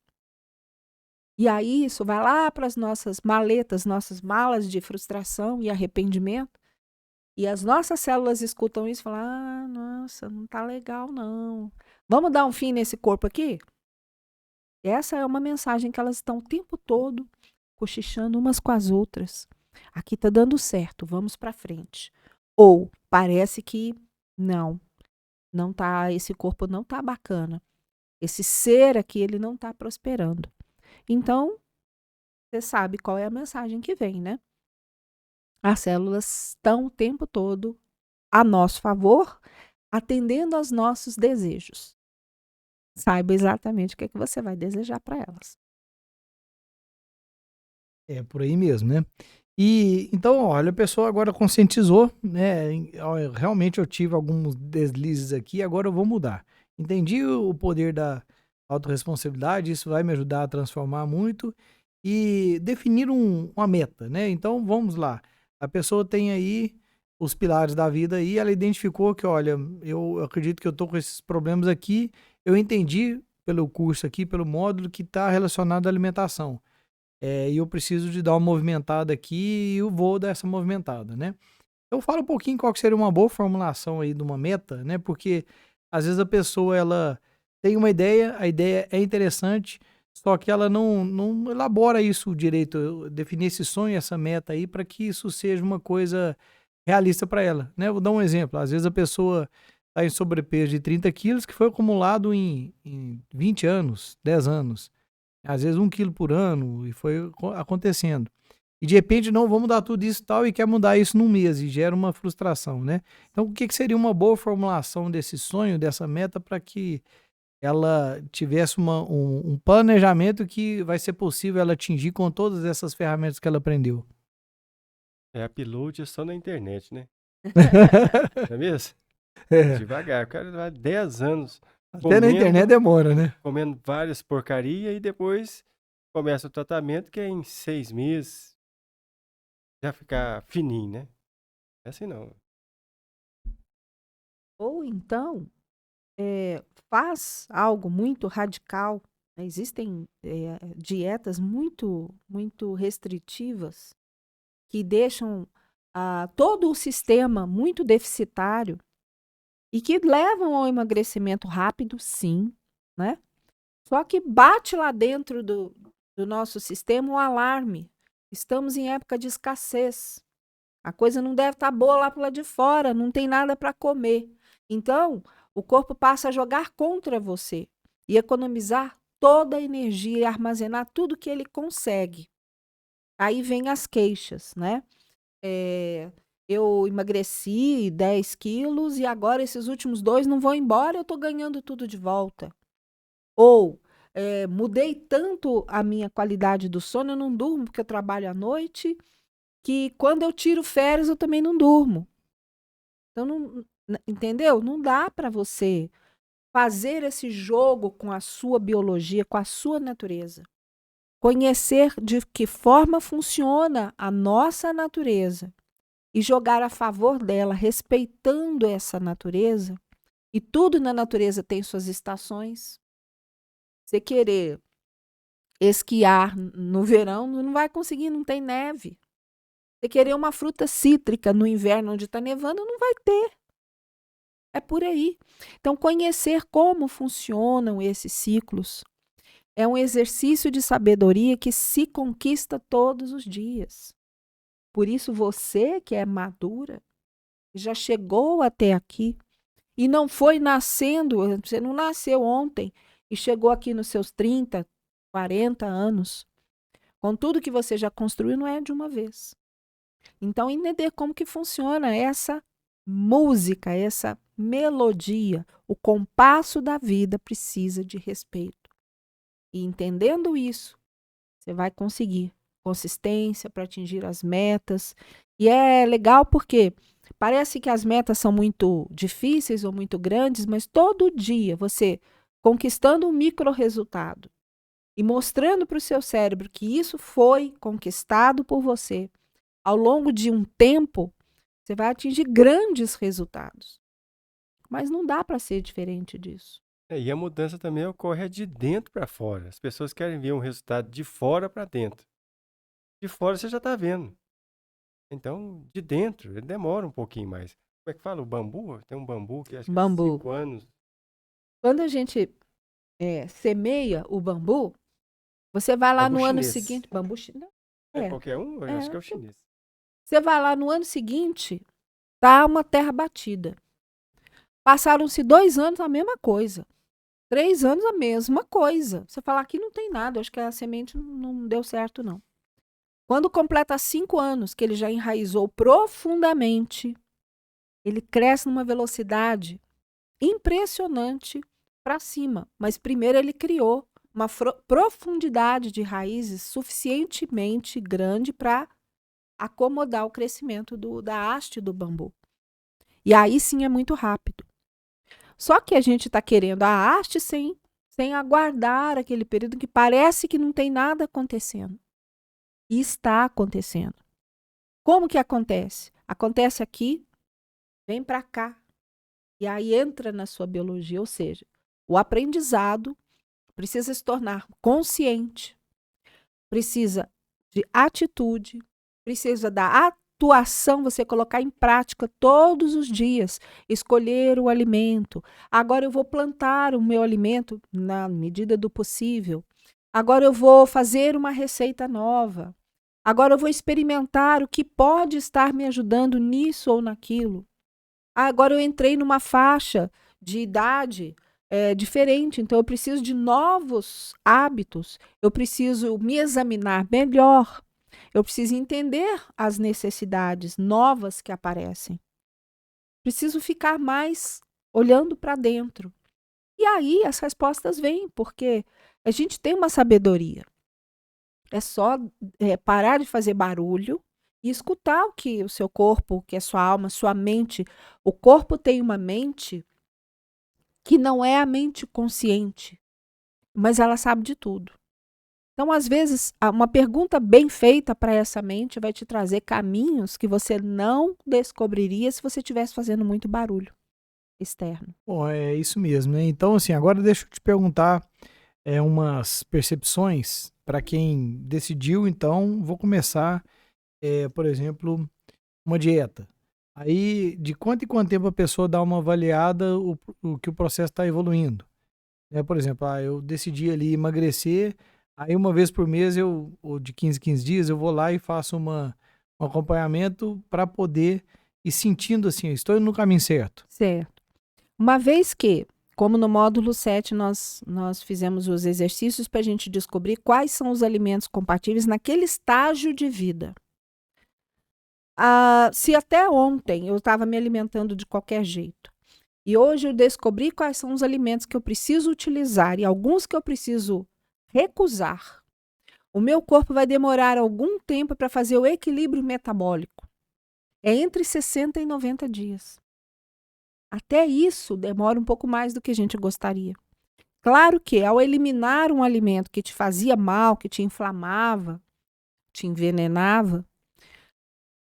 Speaker 2: E aí isso vai lá para as nossas maletas, nossas malas de frustração e arrependimento. E as nossas células escutam isso e falam: ah, nossa, não tá legal não. Vamos dar um fim nesse corpo aqui? Essa é uma mensagem que elas estão o tempo todo cochichando umas com as outras. Aqui tá dando certo, vamos para frente. Ou parece que não tá, esse corpo não tá bacana. Esse ser aqui, ele não tá prosperando. Então, você sabe qual é a mensagem que vem, né? As células estão o tempo todo a nosso favor, atendendo aos nossos desejos. Saiba exatamente o que é que você vai desejar para elas.
Speaker 1: É por aí mesmo, né? E então, olha, a pessoa agora conscientizou, né? Realmente eu tive alguns deslizes aqui, agora eu vou mudar. Entendi o poder autorresponsabilidade, isso vai me ajudar a transformar muito e definir uma meta, né? Então, vamos lá. A pessoa tem aí os pilares da vida aí, ela identificou que, olha, eu acredito que eu tô com esses problemas aqui, eu entendi pelo curso aqui, pelo módulo, que está relacionado à alimentação. E eu preciso de dar uma movimentada aqui e eu vou dar essa movimentada, né? Eu falo um pouquinho qual que seria uma boa formulação aí de uma meta, né? Porque às vezes a pessoa ela tem uma ideia, a ideia é interessante, só que ela não elabora isso direito, definir esse sonho, essa meta aí, para que isso seja uma coisa realista para ela, né? Vou dar um exemplo. Às vezes a pessoa está em sobrepeso de 30 quilos que foi acumulado em 20 anos, 10 anos. Às vezes 1 quilo por ano e foi acontecendo. E de repente, não, vamos mudar tudo isso e tal, e quer mudar isso num mês, e gera uma frustração, né? Então, o que seria uma boa formulação desse sonho, dessa meta, para que ela tivesse um planejamento que vai ser possível ela atingir com todas essas ferramentas que ela aprendeu?
Speaker 3: Upload é só na internet, né? Não é mesmo?
Speaker 1: É,
Speaker 3: Devagar. O cara vai 10 anos
Speaker 1: até na internet
Speaker 3: comendo,
Speaker 1: demora, né?
Speaker 3: comendo várias porcarias e depois começa o tratamento que é em 6 meses já ficar fininho, né? É assim não.
Speaker 2: Ou então, faz algo muito radical, né? Existem dietas muito restritivas que deixam todo o sistema muito deficitário e que levam ao emagrecimento rápido, sim, né? Só que bate lá dentro do nosso sistema um alarme. Estamos em época de escassez. A coisa não deve estar boa lá pro lado de fora, não tem nada para comer. Então, o corpo passa a jogar contra você e economizar toda a energia e armazenar tudo que ele consegue. Aí vem as queixas, né? Eu emagreci 10 quilos e agora esses últimos 2 não vão embora, eu estou ganhando tudo de volta. Ou mudei tanto a minha qualidade do sono, eu não durmo porque eu trabalho à noite, que quando eu tiro férias eu também não durmo. Então, entendeu? Não dá para você fazer esse jogo com a sua biologia, com a sua natureza. Conhecer de que forma funciona a nossa natureza e jogar a favor dela, respeitando essa natureza. E tudo na natureza tem suas estações. Você querer esquiar no verão, não vai conseguir, não tem neve. Você querer uma fruta cítrica no inverno, onde está nevando, não vai ter. É por aí. Então, conhecer como funcionam esses ciclos é um exercício de sabedoria que se conquista todos os dias. Por isso, você que é madura, já chegou até aqui e não foi nascendo, você não nasceu ontem e chegou aqui nos seus 30, 40 anos. Com tudo que você já construiu, não é de uma vez. Então, entender como que funciona essa música, essa melodia, o compasso da vida precisa de respeito. E entendendo isso, você vai conseguir consistência para atingir as metas. E é legal porque parece que as metas são muito difíceis ou muito grandes, mas todo dia você conquistando um micro resultado e mostrando para o seu cérebro que isso foi conquistado por você, ao longo de um tempo, você vai atingir grandes resultados. Mas não dá para ser diferente disso.
Speaker 3: E a mudança também ocorre de dentro para fora. As pessoas querem ver um resultado de fora para dentro. De fora você já está vendo. Então, de dentro, ele demora um pouquinho mais. Como é que fala? O bambu? Tem um bambu que acho que é
Speaker 2: Bambu.
Speaker 3: 5 anos.
Speaker 2: Quando a gente semeia o bambu, você vai lá
Speaker 3: Bambu
Speaker 2: no ano
Speaker 3: chinês.
Speaker 2: seguinte. Bambu chinês?
Speaker 3: É qualquer um? Eu acho que é o chinês.
Speaker 2: Você vai lá no ano seguinte, tá uma terra batida. Passaram-se 2 anos, a mesma coisa. 3 anos, a mesma coisa. Você fala, aqui não tem nada, acho que a semente não deu certo, não. Quando completa 5 anos, que ele já enraizou profundamente, ele cresce numa velocidade impressionante para cima. Mas primeiro ele criou uma profundidade de raízes suficientemente grande para acomodar o crescimento da haste do bambu. E aí sim é muito rápido. Só que a gente está querendo a haste sem sem aguardar aquele período em que parece que não tem nada acontecendo. E está acontecendo. Como que acontece? Acontece aqui, vem para cá. E aí entra na sua biologia, ou seja, o aprendizado precisa se tornar consciente, precisa de atitude, precisa da atuação, você colocar em prática todos os dias, escolher o alimento. Agora eu vou plantar o meu alimento na medida do possível. Agora eu vou fazer uma receita nova. Agora eu vou experimentar o que pode estar me ajudando nisso ou naquilo. Agora eu entrei numa faixa de idade diferente, então eu preciso de novos hábitos, eu preciso me examinar melhor, eu preciso entender as necessidades novas que aparecem. Preciso ficar mais olhando para dentro. E aí as respostas vêm, porque a gente tem uma sabedoria. É só parar de fazer barulho e escutar o que o seu corpo, o que a sua alma, sua mente. O corpo tem uma mente que não é a mente consciente, mas ela sabe de tudo. Então, às vezes, uma pergunta bem feita para essa mente vai te trazer caminhos que você não descobriria se você estivesse fazendo muito barulho externo.
Speaker 1: Bom, é isso mesmo, né? Então, assim, agora deixa eu te perguntar umas percepções para quem decidiu, então, vou começar, por exemplo, uma dieta. Aí, de quanto em quanto tempo a pessoa dá uma avaliada o que o processo está evoluindo? Né? Por exemplo, eu decidi ali emagrecer, aí uma vez por mês, ou de 15 em 15 dias, eu vou lá e faço um acompanhamento para poder ir sentindo assim, estou indo no caminho certo.
Speaker 2: Certo. Uma vez que, como no módulo 7, nós fizemos os exercícios para a gente descobrir quais são os alimentos compatíveis naquele estágio de vida. Se até ontem eu estava me alimentando de qualquer jeito, e hoje eu descobri quais são os alimentos que eu preciso utilizar e alguns que eu preciso recusar, o meu corpo vai demorar algum tempo para fazer o equilíbrio metabólico. É entre 60 e 90 dias. Até isso demora um pouco mais do que a gente gostaria. Claro que ao eliminar um alimento que te fazia mal, que te inflamava, te envenenava,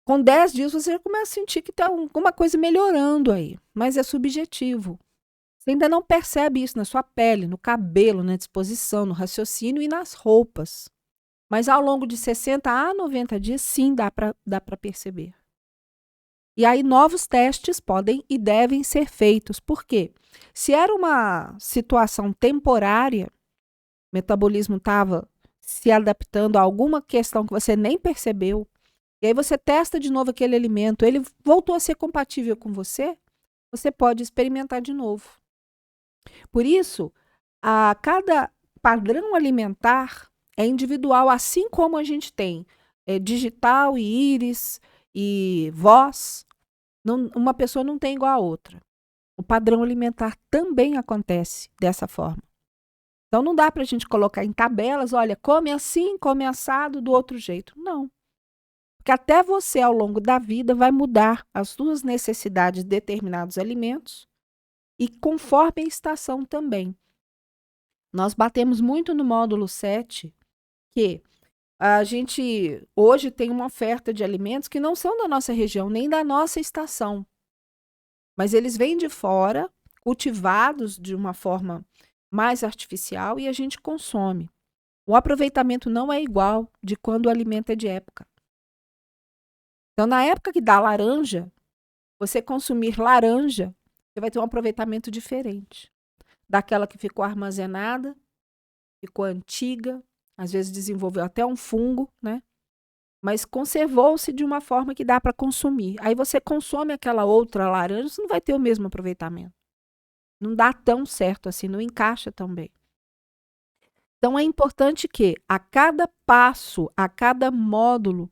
Speaker 2: com 10 dias você já começa a sentir que está alguma coisa melhorando aí, mas é subjetivo. Você ainda não percebe isso na sua pele, no cabelo, na disposição, no raciocínio e nas roupas. Mas ao longo de 60 a 90 dias, sim, dá para perceber. E aí novos testes podem e devem ser feitos. Por quê? Se era uma situação temporária, o metabolismo estava se adaptando a alguma questão que você nem percebeu, e aí você testa de novo aquele alimento, ele voltou a ser compatível com você, você pode experimentar de novo. Por isso, cada padrão alimentar é individual, assim como a gente tem digital e íris e voz, uma pessoa não tem igual a outra. O padrão alimentar também acontece dessa forma. Então não dá para a gente colocar em tabelas, olha, come assim, come assado, do outro jeito. Não. Porque até você, ao longo da vida, vai mudar as suas necessidades de determinados alimentos e conforme a estação também. Nós batemos muito no módulo 7 que a gente hoje tem uma oferta de alimentos que não são da nossa região, nem da nossa estação. Mas eles vêm de fora, cultivados de uma forma mais artificial e a gente consome. O aproveitamento não é igual de quando o alimento é de época. Então, na época que dá laranja, você consumir laranja, você vai ter um aproveitamento diferente. Daquela que ficou armazenada, ficou antiga, às vezes desenvolveu até um fungo, né? Mas conservou-se de uma forma que dá para consumir. Aí você consome aquela outra laranja, você não vai ter o mesmo aproveitamento. Não dá tão certo assim, não encaixa tão bem. Então é importante que a cada passo, a cada módulo,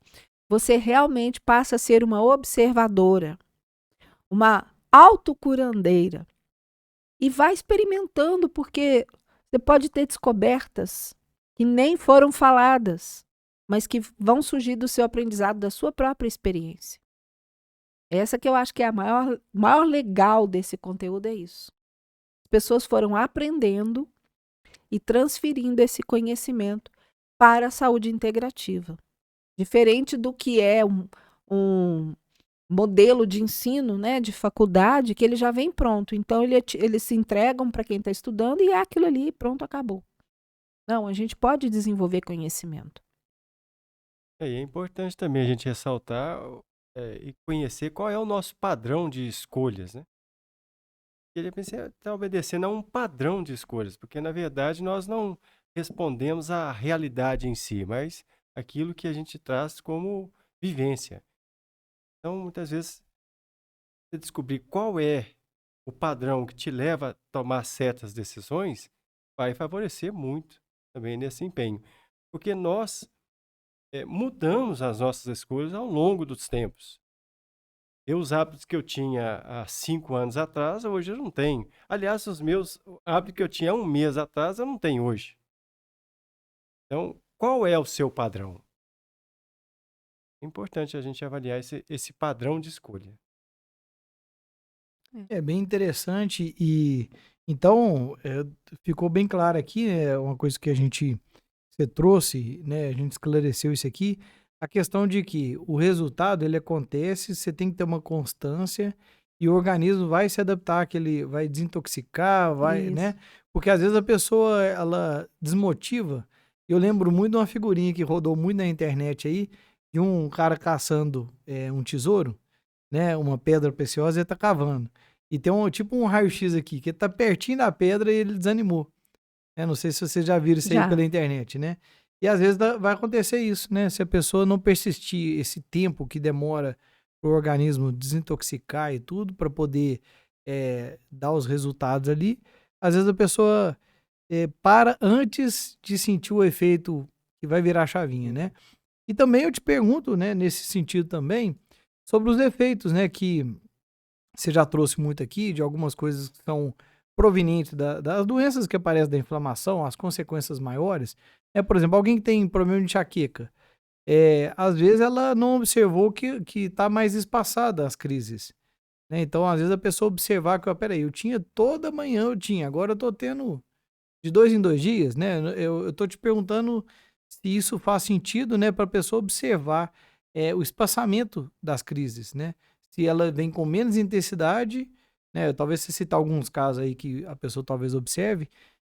Speaker 2: você realmente passa a ser uma observadora, uma autocurandeira. E vai experimentando, porque você pode ter descobertas que nem foram faladas, mas que vão surgir do seu aprendizado, da sua própria experiência. Essa que eu acho que é a maior legal desse conteúdo, é isso. As pessoas foram aprendendo e transferindo esse conhecimento para a saúde integrativa. Diferente do que é um modelo de ensino, né, de faculdade, que ele já vem pronto. Então, eles se entregam para quem está estudando e é aquilo ali, pronto, acabou. Não, a gente pode desenvolver conhecimento.
Speaker 3: E é importante também a gente ressaltar e conhecer qual é o nosso padrão de escolhas, né? Ele está obedecendo a um padrão de escolhas, porque na verdade nós não respondemos à realidade em si, mas aquilo que a gente traz como vivência. Então, muitas vezes, você descobrir qual é o padrão que te leva a tomar certas decisões, vai favorecer muito também nesse empenho. Porque nós mudamos as nossas escolhas ao longo dos tempos. Os hábitos que eu tinha há 5 anos atrás, hoje eu não tenho. Aliás, os meus hábitos que eu tinha há um mês atrás, eu não tenho hoje. Então, qual é o seu padrão? É importante a gente avaliar esse padrão de escolha.
Speaker 1: É bem interessante e então ficou bem claro aqui, né, uma coisa que você trouxe, né, a gente esclareceu isso aqui, a questão de que o resultado ele acontece, você tem que ter uma constância e o organismo vai se adaptar àquele, vai desintoxicar, vai,
Speaker 2: Isso.
Speaker 1: né? Porque às vezes a pessoa ela desmotiva. Eu lembro muito de uma figurinha que rodou muito na internet aí, de um cara caçando um tesouro, né, uma pedra preciosa e ele tá cavando. E tem tipo um raio-x aqui, que ele tá pertinho da pedra e ele desanimou. Não sei se vocês já viram isso aí
Speaker 2: Já.
Speaker 1: pela internet, né? E às vezes vai acontecer isso, né? Se a pessoa não persistir esse tempo que demora pro organismo desintoxicar e tudo, para poder dar os resultados ali, às vezes a pessoa para antes de sentir o efeito que vai virar a chavinha, né? E também eu te pergunto, né, nesse sentido também, sobre os efeitos, né, que você já trouxe muito aqui, de algumas coisas que são provenientes das doenças que aparecem da inflamação, as consequências maiores. Por exemplo, alguém que tem problema de enxaqueca, às vezes ela não observou que está mais espaçada as crises. Né? Então, às vezes a pessoa observar que, peraí, eu tinha toda manhã, agora eu tô tendo de 2 em 2 dias, né? Eu tô te perguntando se isso faz sentido, né, para a pessoa observar o espaçamento das crises, né? Se ela vem com menos intensidade, né? Talvez você citar alguns casos aí que a pessoa talvez observe,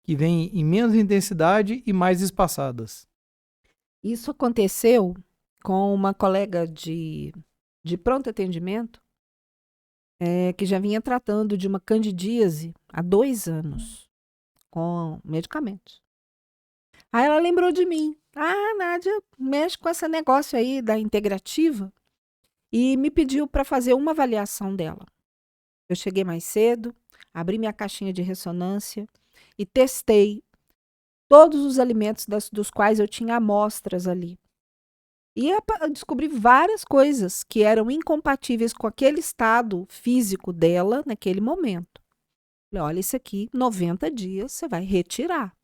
Speaker 1: que vem em menos intensidade e mais espaçadas.
Speaker 2: Isso aconteceu com uma colega de pronto atendimento, que já vinha tratando de uma candidíase há 2 anos, com medicamentos. Aí ela lembrou de mim. Ah, Nádia, mexe com esse negócio aí da integrativa. E me pediu para fazer uma avaliação dela. Eu cheguei mais cedo, abri minha caixinha de ressonância e testei todos os alimentos dos quais eu tinha amostras ali. E eu descobri várias coisas que eram incompatíveis com aquele estado físico dela naquele momento. Falei, olha, isso aqui, 90 dias, você vai retirar.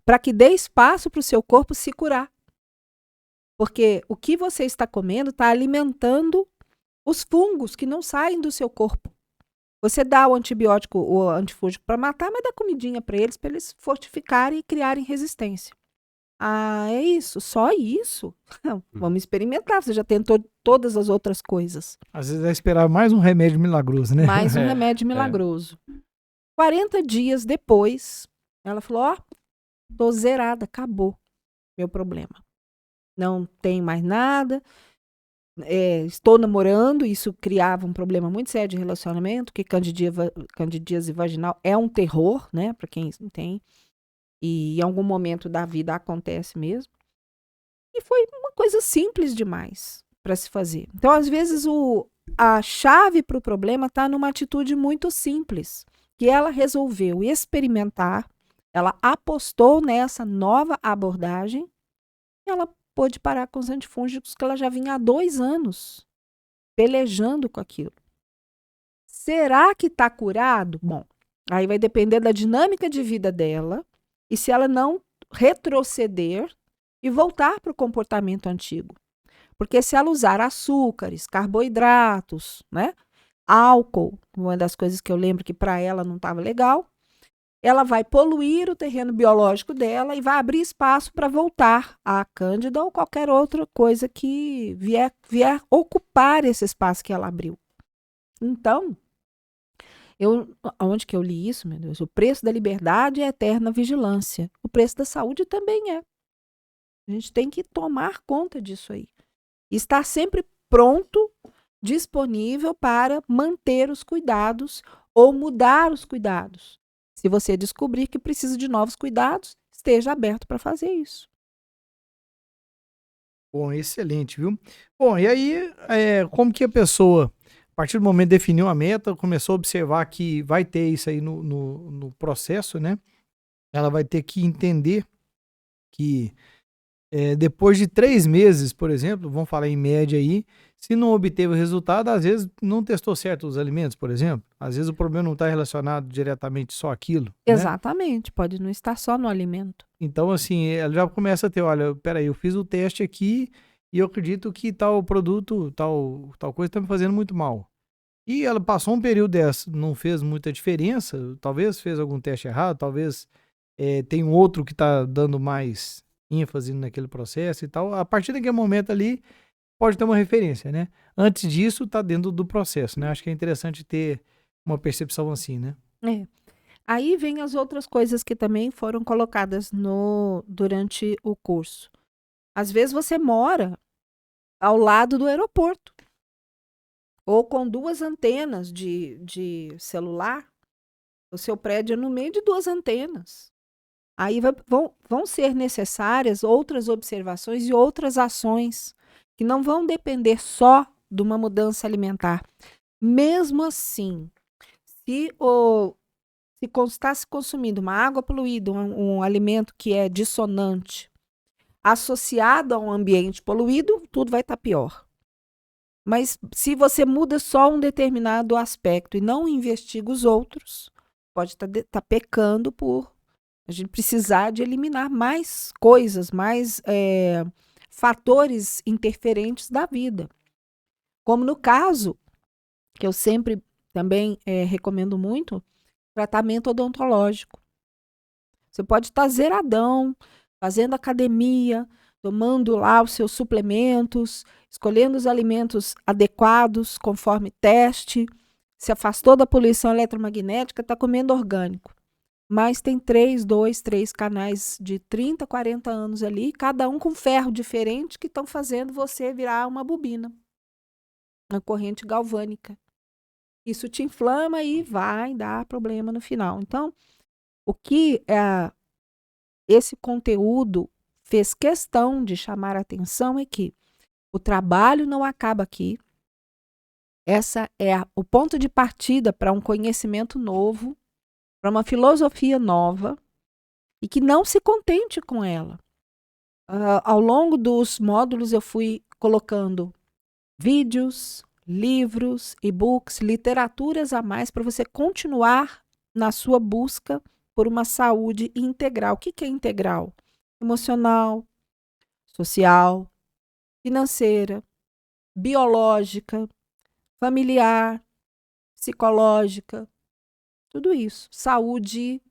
Speaker 2: Para que dê espaço para o seu corpo se curar. Porque o que você está comendo está alimentando os fungos que não saem do seu corpo. Você dá o antibiótico, o antifúngico para matar, mas dá comidinha para eles fortificarem e criarem resistência. Ah, é isso? Só isso? Não, vamos experimentar. Você já tentou todas as outras coisas.
Speaker 1: Às vezes vai esperar mais um remédio milagroso, né?
Speaker 2: Mais um remédio milagroso. 40 dias depois, ela falou, ó, tô zerada, acabou meu problema. Não tem mais nada. Estou namorando, isso criava um problema muito sério de relacionamento, que candidíase vaginal é um terror, né, para quem tem. E em algum momento da vida acontece mesmo. E foi uma coisa simples demais para se fazer. Então, às vezes, a chave para o problema está numa atitude muito simples, que ela resolveu experimentar, ela apostou nessa nova abordagem, e ela pôde parar com os antifúngicos que ela já vinha há 2 anos pelejando com aquilo. Será que está curado? Bom, aí vai depender da dinâmica de vida dela e se ela não retroceder e voltar para o comportamento antigo. Porque se ela usar açúcares, carboidratos, né, álcool, uma das coisas que eu lembro que para ela não estava legal, ela vai poluir o terreno biológico dela e vai abrir espaço para voltar a cândida ou qualquer outra coisa que vier ocupar esse espaço que ela abriu. Então, onde que eu li isso, meu Deus? O preço da liberdade é a eterna vigilância. O preço da saúde também é. A gente tem que tomar conta disso aí. E estar sempre pronto, disponível para manter os cuidados ou mudar os cuidados. Se você descobrir que precisa de novos cuidados, esteja aberto para fazer isso.
Speaker 1: Bom, excelente, viu? Bom, e aí, como que a pessoa, a partir do momento que definiu a meta, começou a observar que vai ter isso aí no processo, né? Ela vai ter que entender que depois de 3 meses, por exemplo, vamos falar em média aí, se não obteve o resultado, às vezes não testou certo os alimentos, por exemplo. Às vezes o problema não está relacionado diretamente só àquilo, né?
Speaker 2: Exatamente, pode não estar só no alimento.
Speaker 1: Então, assim, ela já começa a ter, olha, peraí, eu fiz o teste aqui e eu acredito que tal produto, tal coisa está me fazendo muito mal. E ela passou um período dessa, não fez muita diferença, talvez fez algum teste errado, talvez tem um outro que está dando mais ênfase naquele processo e tal. A partir daquele momento ali, pode ter uma referência, né? Antes disso, está dentro do processo, né? Acho que é interessante ter uma percepção assim, né?
Speaker 2: É. Aí vem as outras coisas que também foram colocadas durante o curso. Às vezes você mora ao lado do aeroporto ou com 2 antenas de celular. O seu prédio é no meio de 2 antenas. Aí vão ser necessárias outras observações e outras ações que não vão depender só de uma mudança alimentar. Mesmo assim, se está se consumindo uma água poluída, um alimento que é dissonante, associado a um ambiente poluído, tudo vai estar pior. Mas se você muda só um determinado aspecto e não investiga os outros, pode estar pecando por a gente precisar de eliminar mais coisas, mais fatores interferentes da vida. Como no caso, que eu sempre também recomendo muito, tratamento odontológico. Você pode estar zeradão, fazendo academia, tomando lá os seus suplementos, escolhendo os alimentos adequados conforme teste, se afastou da poluição eletromagnética, está comendo orgânico. Mas tem 3 canais de 30, 40 anos ali, cada um com ferro diferente, que estão fazendo você virar uma bobina, uma corrente galvânica. Isso te inflama e vai dar problema no final. Então, o que esse conteúdo fez questão de chamar a atenção é que o trabalho não acaba aqui. Essa é o ponto de partida para um conhecimento novo, para uma filosofia nova, e que não se contente com ela. Ao longo dos módulos eu fui colocando vídeos, livros, e-books, literaturas a mais para você continuar na sua busca por uma saúde integral. O que é integral? Emocional, social, financeira, biológica, familiar, psicológica, tudo isso. Saúde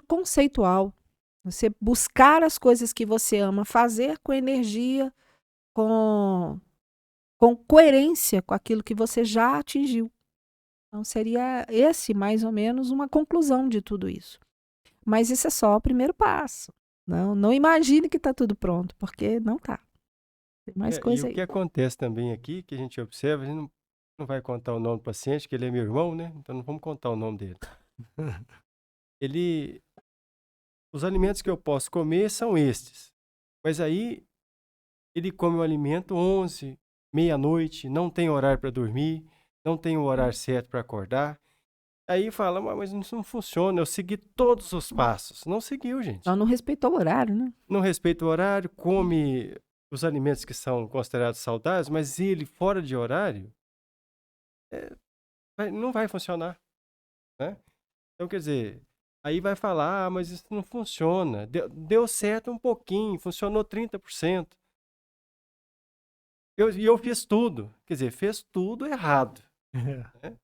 Speaker 2: conceitual. Você buscar as coisas que você ama fazer com energia, com coerência com aquilo que você já atingiu. Então, seria esse, mais ou menos, uma conclusão de tudo isso. Mas isso é só o primeiro passo. Não imagine que está tudo pronto, porque não está. Tem mais coisa
Speaker 3: E
Speaker 2: aí.
Speaker 3: o que acontece também aqui, que a gente observa, a gente não vai contar o nome do paciente, que ele é meu irmão, né? Então não vamos contar o nome dele. Os alimentos que eu posso comer são estes. Mas aí ele come o alimento 11, meia-noite, não tem horário para dormir, não tem o horário certo para acordar. Aí fala, mas isso não funciona, eu segui todos os passos. Não seguiu, gente.
Speaker 2: Só não respeitou o horário, né?
Speaker 3: Não respeita o horário, come os alimentos que são considerados saudáveis, mas ele fora de horário, não vai funcionar, né? Então, quer dizer, aí vai falar, mas isso não funciona. Deu certo um pouquinho, funcionou 30%. E eu fiz tudo. Quer dizer, fez tudo errado. Né?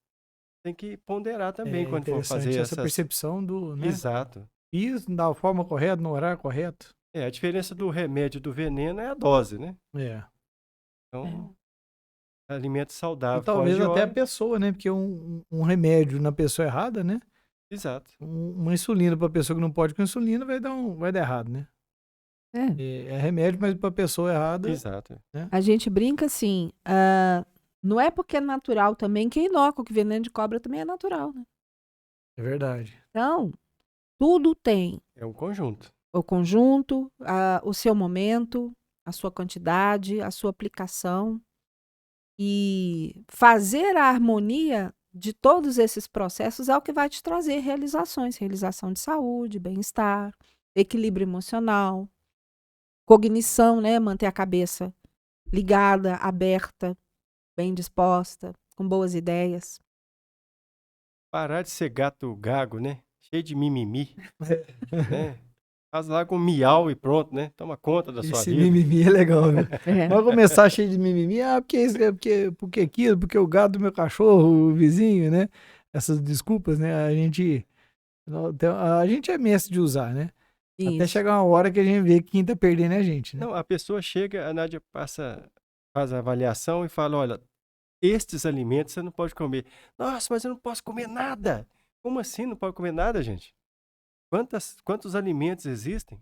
Speaker 3: tem que ponderar também
Speaker 1: É
Speaker 3: quando for
Speaker 1: interessante
Speaker 3: fazer
Speaker 1: essa
Speaker 3: essas...
Speaker 1: percepção do, né?
Speaker 3: Exato.
Speaker 1: Isso da forma correta, no horário correto.
Speaker 3: A diferença do remédio e do veneno é a dose, né?
Speaker 1: É.
Speaker 3: Então, alimento
Speaker 1: E
Speaker 3: saudável fora
Speaker 1: talvez
Speaker 3: de
Speaker 1: até a
Speaker 3: hora.
Speaker 1: pessoa, né? Porque um remédio na pessoa errada, né?
Speaker 3: Exato.
Speaker 1: Uma insulina para pessoa que não pode com insulina vai dar errado, né?
Speaker 2: É.
Speaker 1: É remédio, mas para pessoa errada,
Speaker 3: Exato.
Speaker 1: né?
Speaker 2: A gente brinca assim, não é porque é natural também que é inócuo, que veneno de cobra também é natural, né?
Speaker 1: É verdade.
Speaker 2: Então, tudo tem
Speaker 3: É um conjunto.
Speaker 2: o conjunto, o seu momento, a sua quantidade, a sua aplicação. E fazer a harmonia de todos esses processos é o que vai te trazer realizações, realização de saúde, bem-estar, equilíbrio emocional, cognição, né? Manter a cabeça ligada, aberta, bem disposta, com boas ideias.
Speaker 3: Parar de ser gato gago, né? Cheio de mimimi, né? Faz lá com miau e pronto, né? Toma conta da sua
Speaker 1: Esse
Speaker 3: vida.
Speaker 1: mimimi é legal, viu?
Speaker 2: É.
Speaker 1: Vai começar cheio de mimimi, porque isso, porque aquilo, porque o gado do meu cachorro, o vizinho, né? Essas desculpas, né? A gente é mestre de usar, né? Até
Speaker 2: Isso.
Speaker 1: chegar uma hora que a gente vê que quem tá perdendo é a gente, né?
Speaker 3: Não, a pessoa chega, a Nádia faz a avaliação e fala, olha, estes alimentos você não pode comer. Nossa, mas eu não posso comer nada. Como assim não pode comer nada, gente? Quantos alimentos existem?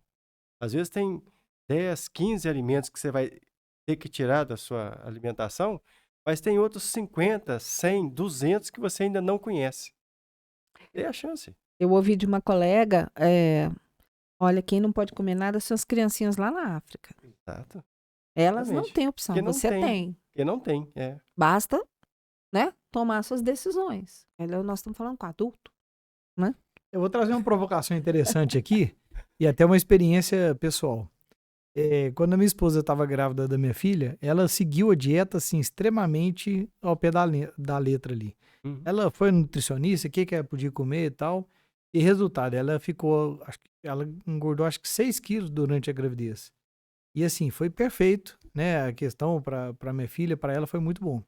Speaker 3: Às vezes tem 10, 15 alimentos que você vai ter que tirar da sua alimentação, mas tem outros 50, 100, 200 que você ainda não conhece. Dê a chance.
Speaker 2: Eu ouvi de uma colega, olha, quem não pode comer nada são as criancinhas lá na África.
Speaker 3: Exato.
Speaker 2: Elas não
Speaker 3: Exatamente.
Speaker 2: têm opção,
Speaker 3: Porque não
Speaker 2: você
Speaker 3: tem.
Speaker 2: tem.
Speaker 3: Porque não tem,
Speaker 2: Basta, né, tomar suas decisões. Nós estamos falando com adulto.
Speaker 1: Eu vou trazer uma provocação interessante aqui e até uma experiência pessoal. Quando a minha esposa estava grávida da minha filha, ela seguiu a dieta assim, extremamente ao pé da letra ali.
Speaker 3: Uhum.
Speaker 1: Ela foi nutricionista, o que ela podia comer e tal. E resultado, ela engordou acho que 6 quilos durante a gravidez. E assim, foi perfeito, né? A questão para minha filha, para ela foi muito bom.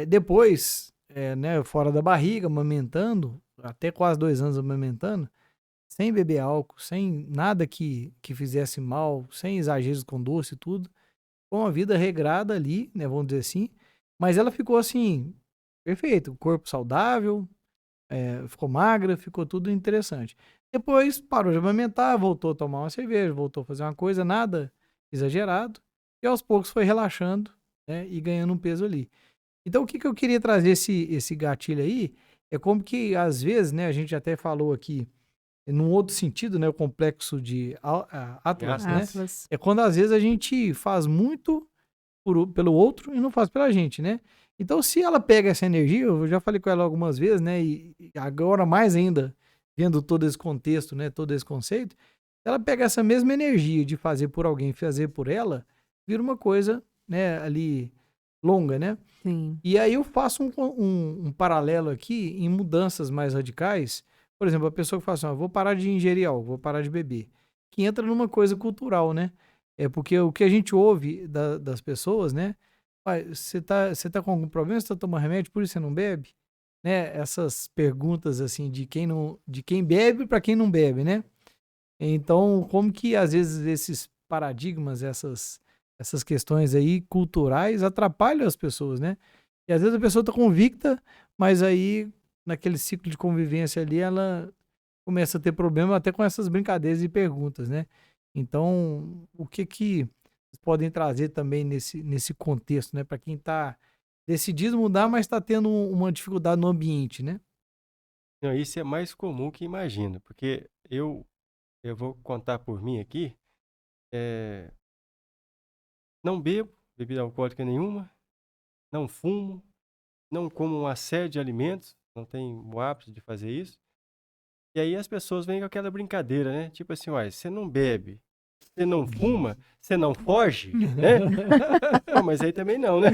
Speaker 1: Depois, né, fora da barriga, amamentando, até quase 2 anos amamentando, sem beber álcool, sem nada que fizesse mal, sem exageros com doce e tudo, com uma vida regrada ali, né, vamos dizer assim, mas ela ficou assim, perfeito, corpo saudável, ficou magra, ficou tudo interessante. Depois parou de amamentar, voltou a tomar uma cerveja, voltou a fazer uma coisa, nada exagerado, e aos poucos foi relaxando, né, e ganhando um peso ali. Então, o que eu queria trazer esse gatilho aí, é como que, às vezes, né, a gente até falou aqui, num outro sentido, né, o complexo de Atlas, né,
Speaker 2: Atlas.
Speaker 1: é quando, às vezes, a gente faz muito pelo outro e não faz pela gente, né? Então, se ela pega essa energia, eu já falei com ela algumas vezes, né, e agora mais ainda, vendo todo esse contexto, né, todo esse conceito, ela pega essa mesma energia de fazer por alguém, fazer por ela, vira uma coisa, né, ali longa, né?
Speaker 2: Sim.
Speaker 1: E aí eu faço um paralelo aqui em mudanças mais radicais. Por exemplo, a pessoa que fala assim, ó, vou parar de ingerir álcool, vou parar de beber. Que entra numa coisa cultural, né? Porque o que a gente ouve das pessoas, né? Você tá com algum problema? Você tá tomando remédio, por isso você não bebe? Né? Essas perguntas assim de quem bebe para quem não bebe, né? Então, como que às vezes esses paradigmas, essas questões aí culturais atrapalham as pessoas, né? E às vezes a pessoa tá convicta, mas aí naquele ciclo de convivência ali ela começa a ter problema até com essas brincadeiras e perguntas, né? Então, o que vocês podem trazer também nesse contexto, né? Para quem tá decidido mudar, mas está tendo uma dificuldade no ambiente, né?
Speaker 3: Não, isso é mais comum que imagina, porque eu vou contar por mim aqui, não bebo bebida alcoólica nenhuma, não fumo, não como uma série de alimentos, não tenho o hábito de fazer isso. E aí as pessoas vêm com aquela brincadeira, né? Tipo assim, uai, você não bebe, você não fuma, você não foge, né? Não, mas aí também não, né?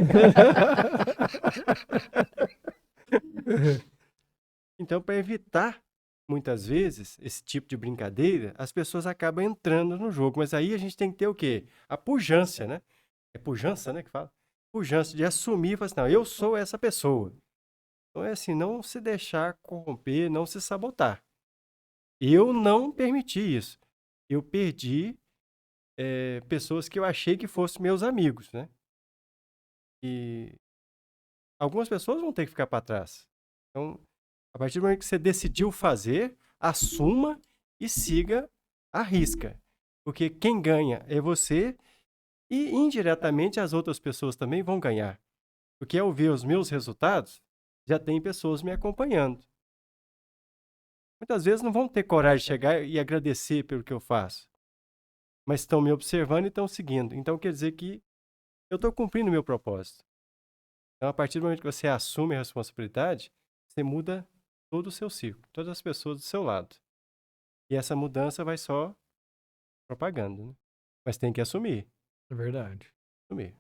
Speaker 3: Então, para evitar, muitas vezes, esse tipo de brincadeira, as pessoas acabam entrando no jogo. Mas aí a gente tem que ter o quê? A pujança, né? É pujança, né, que fala? Pujança de assumir e falar assim, não, eu sou essa pessoa. Então é assim, não se deixar corromper, não se sabotar. Eu não permiti isso. Eu perdi pessoas que eu achei que fossem meus amigos, né? E algumas pessoas vão ter que ficar para trás. Então, a partir do momento que você decidiu fazer, assuma e siga à risca. Porque quem ganha é você e indiretamente as outras pessoas também vão ganhar. Porque ao ver os meus resultados, já tem pessoas me acompanhando. Muitas vezes não vão ter coragem de chegar e agradecer pelo que eu faço, mas estão me observando e estão seguindo. Então quer dizer que eu estou cumprindo o meu propósito. Então, a partir do momento que você assume a responsabilidade, você muda todo o seu círculo, todas as pessoas do seu lado. E essa mudança vai só propagando, né? Mas tem que assumir,
Speaker 1: É verdade.
Speaker 3: assumir.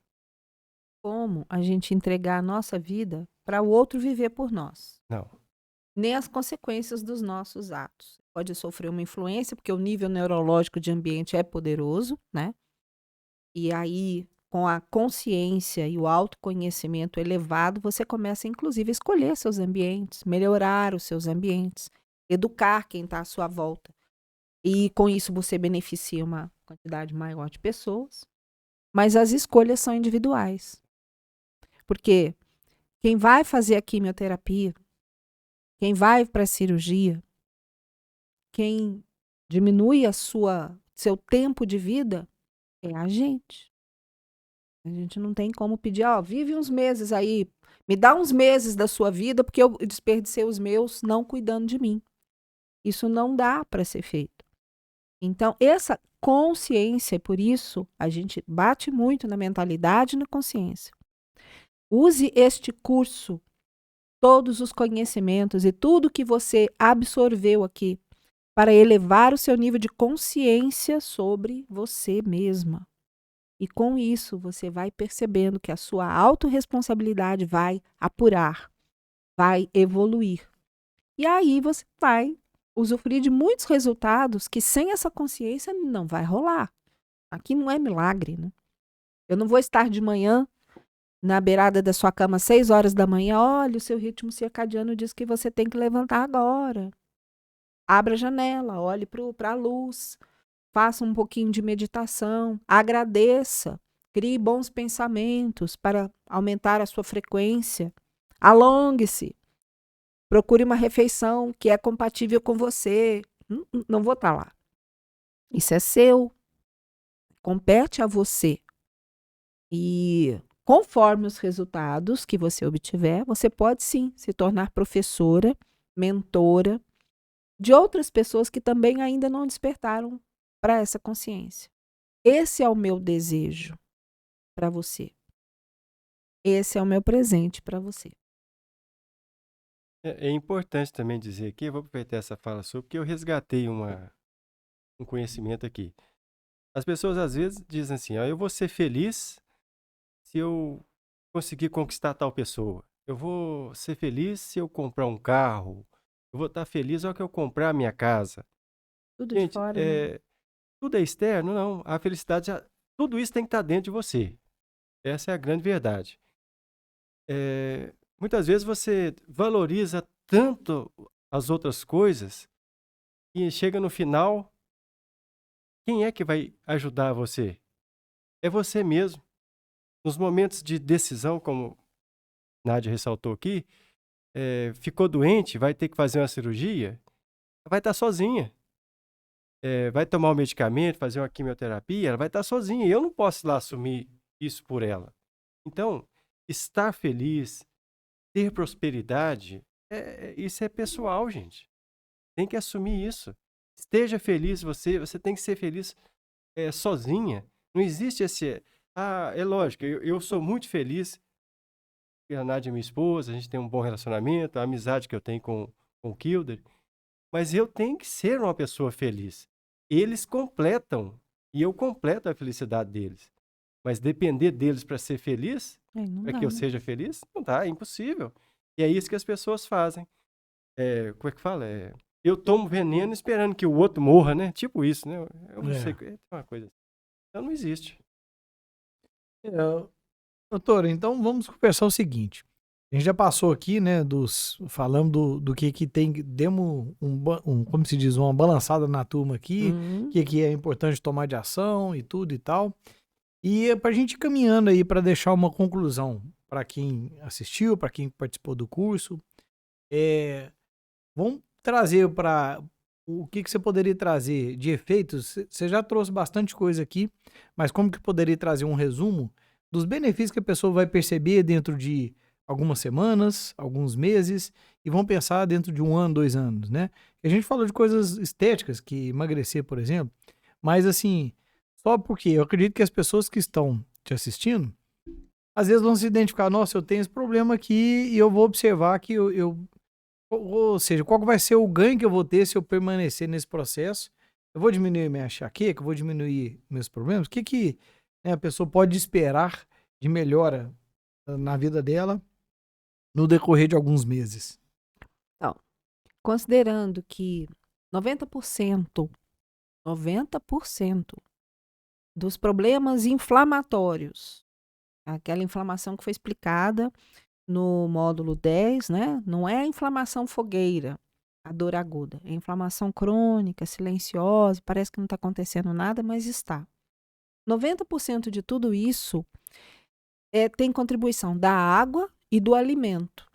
Speaker 2: Como a gente entregar a nossa vida para o outro viver por nós?
Speaker 3: Não.
Speaker 2: Nem as consequências dos nossos atos. Pode sofrer uma influência, porque o nível neurológico de ambiente é poderoso, né? E aí, com a consciência e o autoconhecimento elevado, você começa, inclusive, a escolher seus ambientes, melhorar os seus ambientes, educar quem está à sua volta. E com isso você beneficia uma quantidade maior de pessoas. Mas as escolhas são individuais. Porque quem vai fazer a quimioterapia, quem vai para a cirurgia, quem diminui seu tempo de vida é a gente. A gente não tem como pedir, vive uns meses aí, me dá uns meses da sua vida, porque eu desperdicei os meus não cuidando de mim. Isso não dá para ser feito. Então, essa consciência, por isso, a gente bate muito na mentalidade e na consciência. Use este curso, todos os conhecimentos e tudo que você absorveu aqui, para elevar o seu nível de consciência sobre você mesma. E com isso, você vai percebendo que a sua autorresponsabilidade vai apurar, vai evoluir. E aí você vai usufruir de muitos resultados que sem essa consciência não vai rolar. Aqui não é milagre, né? Eu não vou estar de manhã na beirada da sua cama às 6 horas da manhã. Olha, o seu ritmo circadiano diz que você tem que levantar agora. Abra a janela, olhe para a luz. Faça um pouquinho de meditação, agradeça, crie bons pensamentos para aumentar a sua frequência, alongue-se, procure uma refeição que é compatível com você. Não vou estar lá. Isso é seu, compete a você. E conforme os resultados que você obtiver, você pode sim se tornar professora, mentora de outras pessoas que também ainda não despertaram para essa consciência. Esse é o meu desejo para você. Esse é o meu presente para você.
Speaker 3: É importante também dizer aqui, eu vou aproveitar essa fala sua, porque eu resgatei um conhecimento aqui. As pessoas às vezes dizem assim, eu vou ser feliz se eu conseguir conquistar tal pessoa. Eu vou ser feliz se eu comprar um carro. Eu vou estar feliz ao que eu comprar a minha casa.
Speaker 2: Tudo de
Speaker 3: Gente,
Speaker 2: fora, né?
Speaker 3: tudo é externo? Não. A felicidade, tudo isso tem que estar dentro de você. Essa é a grande verdade. Muitas vezes você valoriza tanto as outras coisas e chega no final, quem é que vai ajudar você? É você mesmo. Nos momentos de decisão, como Nádia ressaltou aqui, ficou doente, vai ter que fazer uma cirurgia, vai estar sozinha. Vai tomar um medicamento, fazer uma quimioterapia, ela vai estar sozinha. E eu não posso ir lá assumir isso por ela. Então, estar feliz, ter prosperidade, isso é pessoal, gente. Tem que assumir isso. Esteja feliz você tem que ser feliz sozinha. Não existe esse... é lógico, eu sou muito feliz. A Nádia é minha esposa, a gente tem um bom relacionamento, a amizade que eu tenho com o Kilder. Mas eu tenho que ser uma pessoa feliz. Eles completam, e eu completo a felicidade deles. Mas depender deles para ser feliz, para que eu seja feliz, não dá, é impossível. E é isso que as pessoas fazem. Como é que fala? Eu tomo veneno esperando que o outro morra, né? Tipo isso, né? Eu não sei, é uma coisa assim. Então não existe.
Speaker 1: Doutor, então vamos conversar o seguinte. A gente já passou aqui, né, falando do que tem, demos como se diz, uma balançada na turma aqui, o que é importante tomar de ação e tudo e tal. E para a gente ir caminhando aí para deixar uma conclusão para quem assistiu, para quem participou do curso, vamos trazer para o que você poderia trazer de efeitos. Você já trouxe bastante coisa aqui, mas como que poderia trazer um resumo dos benefícios que a pessoa vai perceber dentro de algumas semanas, alguns meses, e vão pensar dentro de 1 ano, 2 anos, né? A gente falou de coisas estéticas, que emagrecer, por exemplo, mas assim, só porque eu acredito que as pessoas que estão te assistindo, às vezes vão se identificar, nossa, eu tenho esse problema aqui e eu vou observar que ou seja, qual que vai ser o ganho que eu vou ter se eu permanecer nesse processo? Eu vou diminuir minha enxaqueca, eu vou diminuir meus problemas? O que né, a pessoa pode esperar de melhora na vida dela no decorrer de alguns meses?
Speaker 2: Então, considerando que 90% dos problemas inflamatórios, aquela inflamação que foi explicada no módulo 10, né? Não é a inflamação fogueira, a dor aguda. É inflamação crônica, silenciosa, parece que não está acontecendo nada, mas está. 90% de tudo isso tem contribuição da água e do alimento.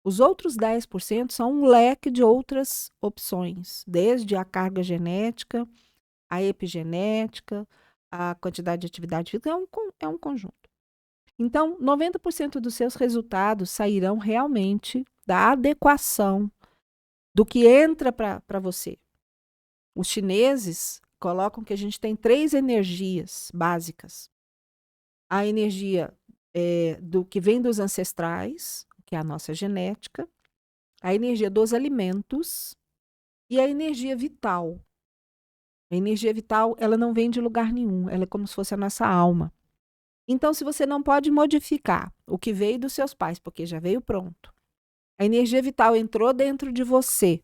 Speaker 2: Os outros 10% são um leque de outras opções, desde a carga genética, a epigenética, a quantidade de atividade física, é um conjunto. Então, 90% dos seus resultados sairão realmente da adequação do que entra para você. Os chineses colocam que a gente tem 3 energias básicas. A energia do que vem dos ancestrais, que é a nossa genética, a energia dos alimentos e a energia vital. A energia vital, ela não vem de lugar nenhum, ela é como se fosse a nossa alma. Então, se você não pode modificar o que veio dos seus pais, porque já veio pronto, a energia vital entrou dentro de você,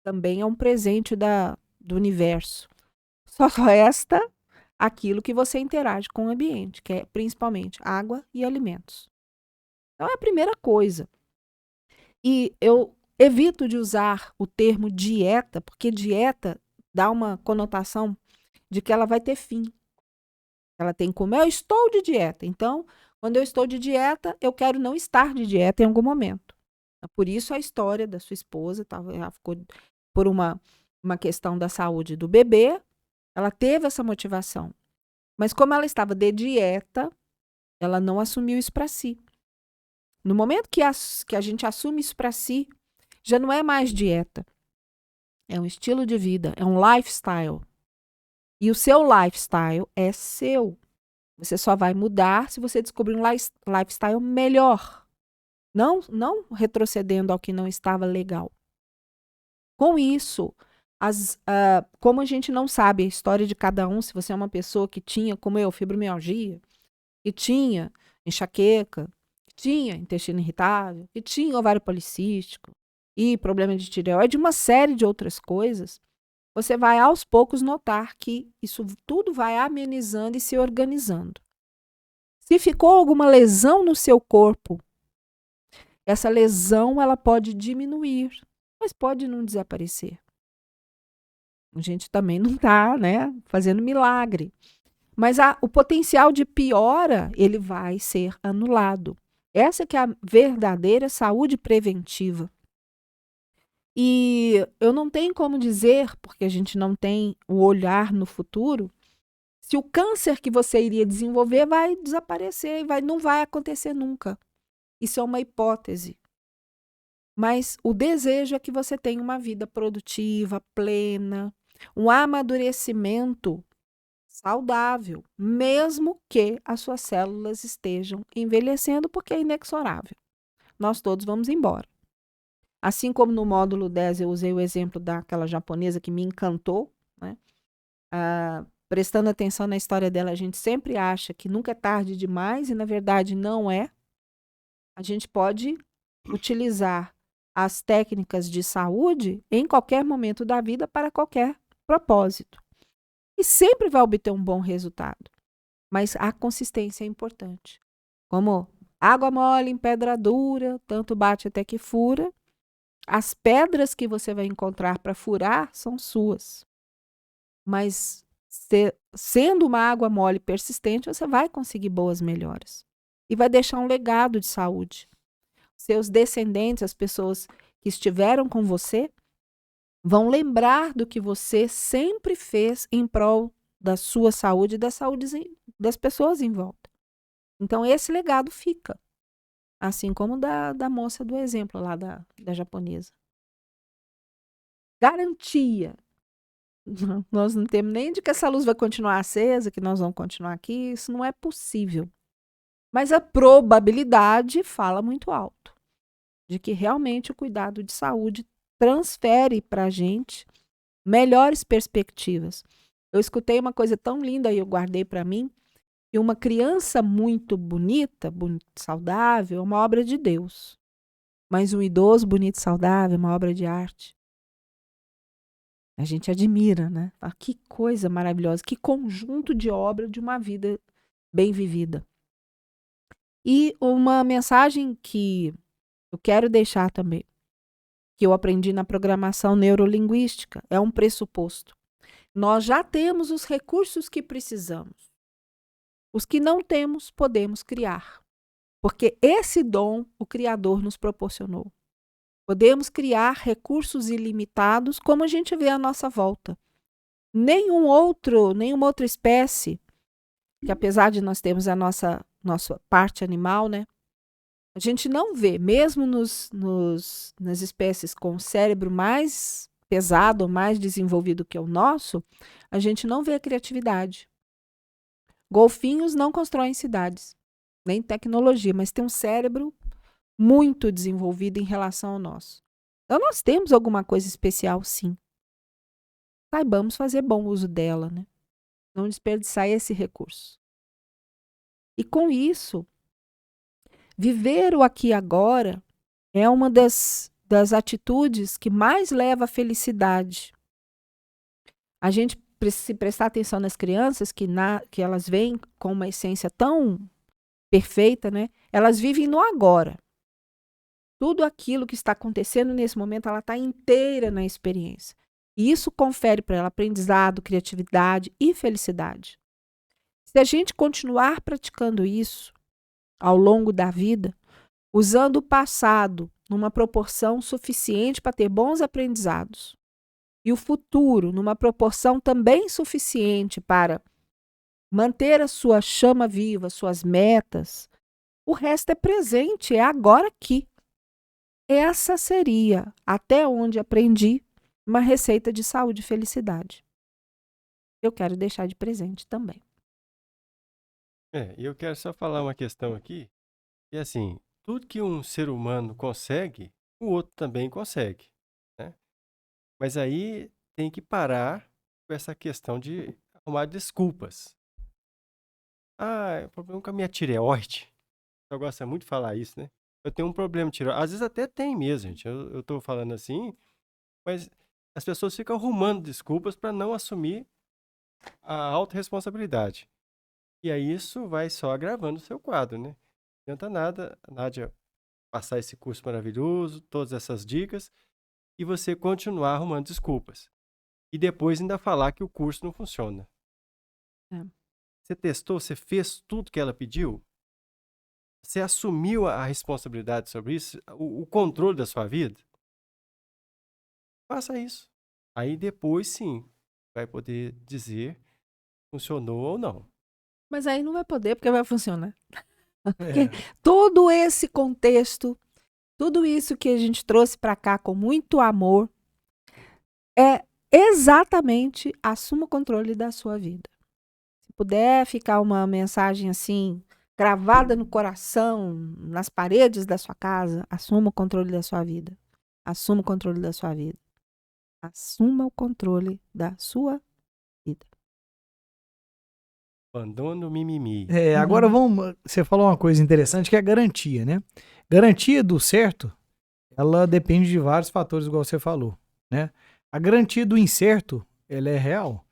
Speaker 2: também é um presente do universo. Só resta aquilo que você interage com o ambiente, que é principalmente água e alimentos. Então, é a primeira coisa. E eu evito de usar o termo dieta, porque dieta dá uma conotação de que ela vai ter fim. Ela tem que comer, eu estou de dieta. Então, quando eu estou de dieta, eu quero não estar de dieta em algum momento. Por isso a história da sua esposa, ela ficou por uma questão da saúde do bebê, ela teve essa motivação. Mas como ela estava de dieta, ela não assumiu isso para si. No momento que a gente assume isso para si, já não é mais dieta. É um estilo de vida, é um lifestyle. E o seu lifestyle é seu. Você só vai mudar se você descobrir um lifestyle melhor. Não retrocedendo ao que não estava legal. Com isso, como a gente não sabe a história de cada um, se você é uma pessoa que tinha, como eu, fibromialgia, que tinha enxaqueca, que tinha intestino irritável, que tinha ovário policístico e problema de tireoide, uma série de outras coisas, você vai aos poucos notar que isso tudo vai amenizando e se organizando. Se ficou alguma lesão no seu corpo, essa lesão ela pode diminuir, mas pode não desaparecer. A gente também não está, né, fazendo milagre. Mas o potencial de piora, ele vai ser anulado. Essa que é a verdadeira saúde preventiva. E eu não tenho como dizer, porque a gente não tem o olhar no futuro, se o câncer que você iria desenvolver vai desaparecer, não vai acontecer nunca. Isso é uma hipótese. Mas o desejo é que você tenha uma vida produtiva, plena, um amadurecimento saudável, mesmo que as suas células estejam envelhecendo, porque é inexorável. Nós todos vamos embora. Assim como no módulo 10 eu usei o exemplo daquela japonesa que me encantou, né? Prestando atenção na história dela, a gente sempre acha que nunca é tarde demais e, na verdade, não é. A gente pode utilizar as técnicas de saúde em qualquer momento da vida para qualquer propósito. E sempre vai obter um bom resultado. Mas a consistência é importante. Como Água mole em pedra dura, tanto bate até que fura. As pedras que você vai encontrar para furar são suas. Mas sendo uma água mole persistente, você vai conseguir boas melhoras. E vai deixar um legado de saúde. Seus descendentes, as pessoas que estiveram com você, vão lembrar do que você sempre fez em prol da sua saúde e da saúde das pessoas em volta. Então, esse legado fica. Assim como da moça do exemplo lá da japonesa. Garantia. Nós não temos nem de que essa luz vai continuar acesa, que nós vamos continuar aqui. Isso não é possível. Mas a probabilidade fala muito alto de que realmente o cuidado de saúde transfere para a gente melhores perspectivas. Eu escutei uma coisa tão linda e eu guardei para mim, que uma criança muito bonita, saudável, é uma obra de Deus. Mas um idoso bonito e saudável é uma obra de arte. A gente admira, né? Ah, que coisa maravilhosa, que conjunto de obra de uma vida bem vivida. E uma mensagem que eu quero deixar também, que eu aprendi na programação neurolinguística, é um pressuposto. Nós já temos os recursos que precisamos. Os que não temos, podemos criar. Porque esse dom o Criador nos proporcionou. Podemos criar recursos ilimitados como a gente vê à nossa volta. Nenhuma outra espécie, que apesar de nós termos a nossa parte animal, né? A gente não vê, mesmo nas espécies com o cérebro mais pesado, mais desenvolvido que o nosso, a gente não vê a criatividade. Golfinhos não constroem cidades, nem tecnologia, mas tem um cérebro muito desenvolvido em relação ao nosso. Então, nós temos alguma coisa especial, sim. Saibamos fazer bom uso dela, né? Não desperdiçar esse recurso. E com isso, viver o aqui e agora é uma das atitudes que mais leva à felicidade. A gente, se prestar atenção nas crianças, que elas vêm com uma essência tão perfeita, né? Elas vivem no agora. Tudo aquilo que está acontecendo nesse momento, ela está inteira na experiência. E isso confere para ela aprendizado, criatividade e felicidade. Se a gente continuar praticando isso ao longo da vida, usando o passado numa proporção suficiente para ter bons aprendizados e o futuro numa proporção também suficiente para manter a sua chama viva, suas metas, o resto é presente, é agora aqui. Essa seria, até onde aprendi, uma receita de saúde e felicidade. Eu quero deixar de presente também.
Speaker 3: E eu quero só falar uma questão aqui, que assim, tudo que um ser humano consegue, o outro também consegue, né? Mas aí tem que parar com essa questão de arrumar desculpas. Ah, o problema com a minha tireoide. Eu gosto muito de falar isso, né? Eu tenho um problema de tireoide. Às vezes até tem mesmo, gente. Eu tô falando assim, mas as pessoas ficam arrumando desculpas para não assumir a autorresponsabilidade. E aí isso vai só agravando o seu quadro, né? Não adianta nada, Nádia, passar esse curso maravilhoso, todas essas dicas, e você continuar arrumando desculpas. E depois ainda falar que o curso não funciona. Você testou, você fez tudo que ela pediu? Você assumiu a responsabilidade sobre isso? O controle da sua vida? Faça isso. Aí depois, sim, vai poder dizer se funcionou ou não.
Speaker 2: Mas aí não vai poder, porque vai funcionar.
Speaker 1: É.
Speaker 2: Todo esse contexto, tudo isso que a gente trouxe para cá com muito amor, é exatamente assuma o controle da sua vida. Se puder ficar uma mensagem assim, gravada no coração, nas paredes da sua casa, assuma o controle da sua vida. Assuma o controle da sua vida. Assuma o controle da sua vida.
Speaker 3: Abandona o mimimi.
Speaker 1: Agora você falou uma coisa interessante que é a garantia, né? Garantia do certo, ela depende de vários fatores, igual você falou, né? A garantia do incerto, ela é real.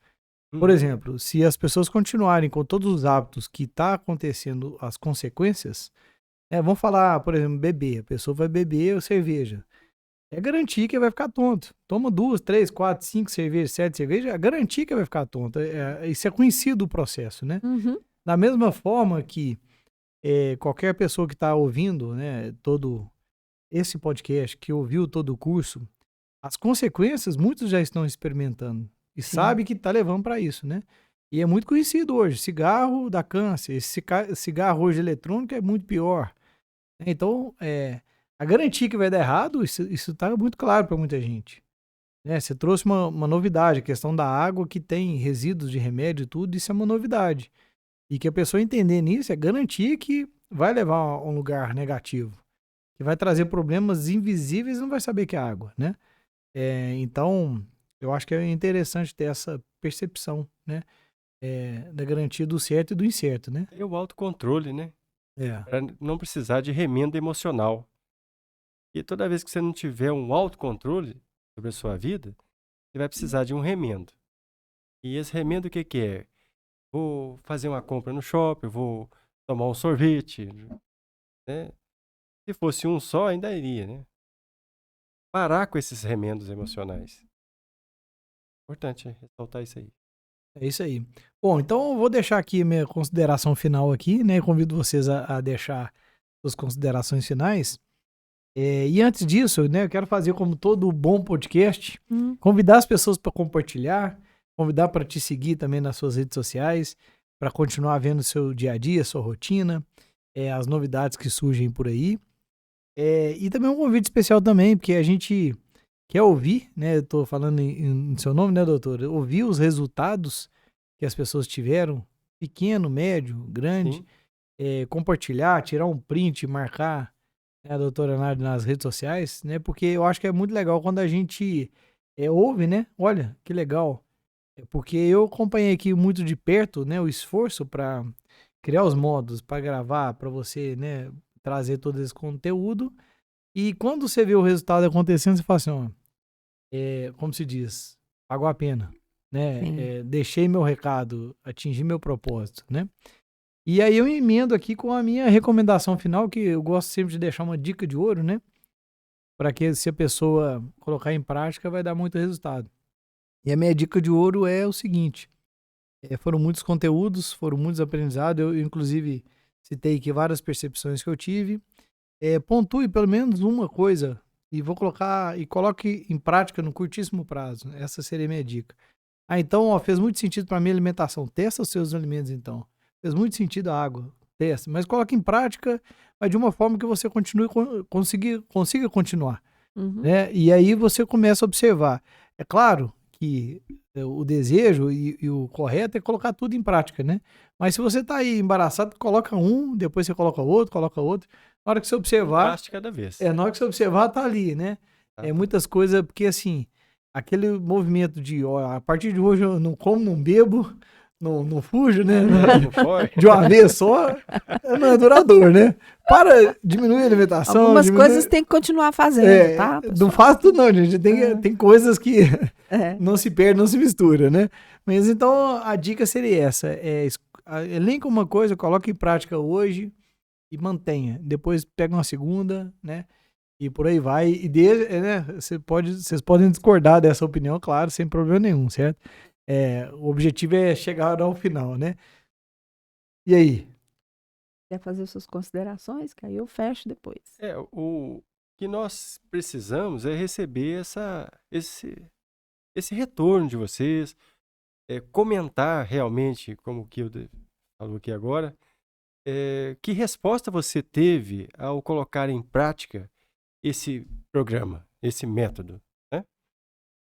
Speaker 1: Por exemplo, se as pessoas continuarem com todos os hábitos que está acontecendo, as consequências, Vamos falar, por exemplo, beber. A pessoa vai beber cerveja. É garantir que vai ficar tonto. Toma 2, 3, 4, 5 cervejas, 7 cervejas, é garantir que vai ficar tonto. Isso é conhecido o processo, né?
Speaker 2: Uhum.
Speaker 1: Da mesma forma que qualquer pessoa que está ouvindo, né, todo esse podcast, que ouviu todo o curso, as consequências muitos já estão experimentando e
Speaker 2: Sim.
Speaker 1: sabe que está levando para isso, né? E é muito conhecido hoje. Cigarro dá câncer. Esse cigarro hoje eletrônico é muito pior. Então, a garantia que vai dar errado, isso tá muito claro para muita gente. Né? Você trouxe uma novidade, a questão da água que tem resíduos de remédio e tudo, isso é uma novidade. E que a pessoa entender nisso é garantir que vai levar a um lugar negativo, que vai trazer problemas invisíveis e não vai saber que é água, né? Então, eu acho que é interessante ter essa percepção, né? Da garantia do certo e do incerto, né?
Speaker 3: E o autocontrole, né?
Speaker 1: É.
Speaker 3: Para não precisar de remenda emocional. E toda vez que você não tiver um autocontrole sobre a sua vida, você vai precisar de um remendo. E esse remendo o que que é? Vou fazer uma compra no shopping, vou tomar um sorvete, né? Se fosse um só, ainda iria, né? Parar com esses remendos emocionais. Importante ressaltar isso aí.
Speaker 1: É isso aí. Bom, então eu vou deixar aqui a minha consideração final aqui, né? Convido vocês a deixar suas considerações finais. E antes disso, né, eu quero fazer como todo bom podcast, convidar as pessoas para compartilhar, convidar para te seguir também nas suas redes sociais, para continuar vendo o seu dia a dia, sua rotina, as novidades que surgem por aí. E também um convite especial também, porque a gente quer ouvir, né? Eu tô falando em seu nome, né, doutor? Ouvir os resultados que as pessoas tiveram, pequeno, médio, grande,
Speaker 3: Sim.
Speaker 1: compartilhar, tirar um print, marcar, né, a doutora Nádia nas redes sociais, né? Porque eu acho que é muito legal quando a gente ouve, né? Olha, que legal. Porque eu acompanhei aqui muito de perto, né, o esforço para criar os modos, para gravar, para você, né, trazer todo esse conteúdo. E quando você vê o resultado acontecendo, você fala assim, ó, como se diz, pagou a pena, né?
Speaker 2: Sim.
Speaker 1: Deixei meu recado, atingi meu propósito, né? E aí eu emendo aqui com a minha recomendação final, que eu gosto sempre de deixar uma dica de ouro, né? Para que se a pessoa colocar em prática, vai dar muito resultado. E a minha dica de ouro é o seguinte, foram muitos conteúdos, foram muitos aprendizados, eu inclusive citei aqui várias percepções que eu tive. Pontue pelo menos uma coisa e coloque em prática no curtíssimo prazo. Essa seria a minha dica. Então, ó, fez muito sentido para mim a alimentação. Testa os seus alimentos, então. Fez muito sentido a água. Testa. Mas coloque em prática, mas de uma forma que você consiga continuar.
Speaker 2: Uhum.
Speaker 1: Né? E aí você começa a observar. É claro que o desejo e o correto é colocar tudo em prática, né? Mas se você tá aí embaraçado, coloca um, depois você coloca outro, coloca outro. Na hora que você
Speaker 3: Um
Speaker 1: observar,
Speaker 3: passo de cada vez.
Speaker 1: na hora que você observar, tá ali, né?
Speaker 3: Tá?
Speaker 1: Muitas coisas, porque assim, aquele movimento de, ó, a partir de hoje eu não como, não bebo, não fujo, né?
Speaker 3: Não foi?
Speaker 1: De uma vez só, não é duradouro, né? Para diminuir a alimentação.
Speaker 2: Algumas coisas tem que continuar fazendo, tá?
Speaker 1: Não
Speaker 2: pessoal?
Speaker 1: faz tudo não, gente. Tem coisas que
Speaker 2: É.
Speaker 1: não se perde, não se mistura, né? Mas então a dica seria essa. Elenca uma coisa, coloque em prática hoje e mantenha. Depois pega uma segunda, né? E por aí vai. Né? Vocês podem discordar dessa opinião, claro, sem problema nenhum, certo? O objetivo é chegar ao final, né? E aí?
Speaker 2: Quer fazer suas considerações? Que aí eu fecho depois.
Speaker 3: O que nós precisamos é receber esse retorno de vocês, comentar realmente, como o Kilder falou aqui agora, que resposta você teve ao colocar em prática esse programa, esse método, né?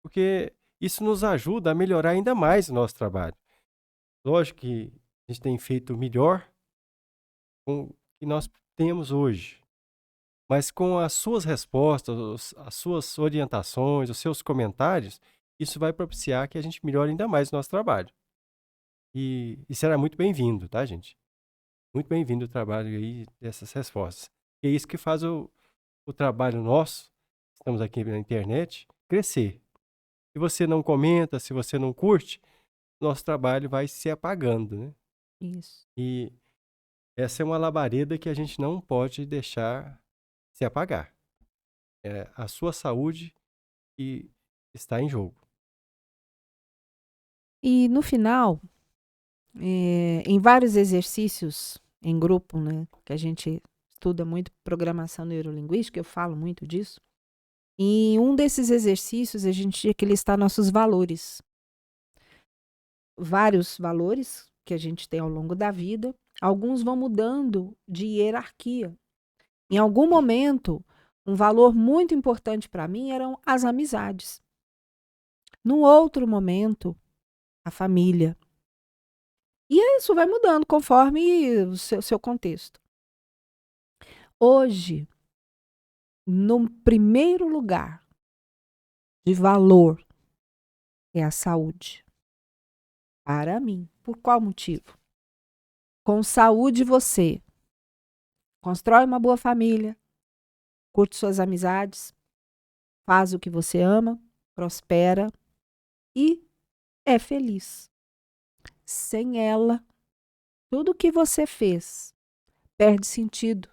Speaker 3: Porque isso nos ajuda a melhorar ainda mais o nosso trabalho. Lógico que a gente tem feito melhor com o que nós temos hoje, mas com as suas respostas, as suas orientações, os seus comentários, isso vai propiciar que a gente melhore ainda mais o nosso trabalho. E será muito bem-vindo, tá, gente? Muito bem-vindo o trabalho aí dessas respostas. E é isso que faz o trabalho nosso, estamos aqui na internet, crescer. Se você não comenta, se você não curte, nosso trabalho vai se apagando, né?
Speaker 2: Isso.
Speaker 3: E essa é uma labareda que a gente não pode deixar se apagar. É a sua saúde que está em jogo.
Speaker 2: E no final, em vários exercícios em grupo, né, que a gente estuda muito programação neurolinguística, eu falo muito disso. E em um desses exercícios, a gente tinha que listar nossos valores. Vários valores que a gente tem ao longo da vida. Alguns vão mudando de hierarquia. Em algum momento, um valor muito importante para mim eram as amizades. Num outro momento, a família. E isso vai mudando conforme o seu contexto. Hoje, no primeiro lugar de valor é a saúde. Para mim. Por qual motivo? Com saúde você constrói uma boa família, curte suas amizades, faz o que você ama, prospera e é feliz. Sem ela, tudo que você fez perde sentido,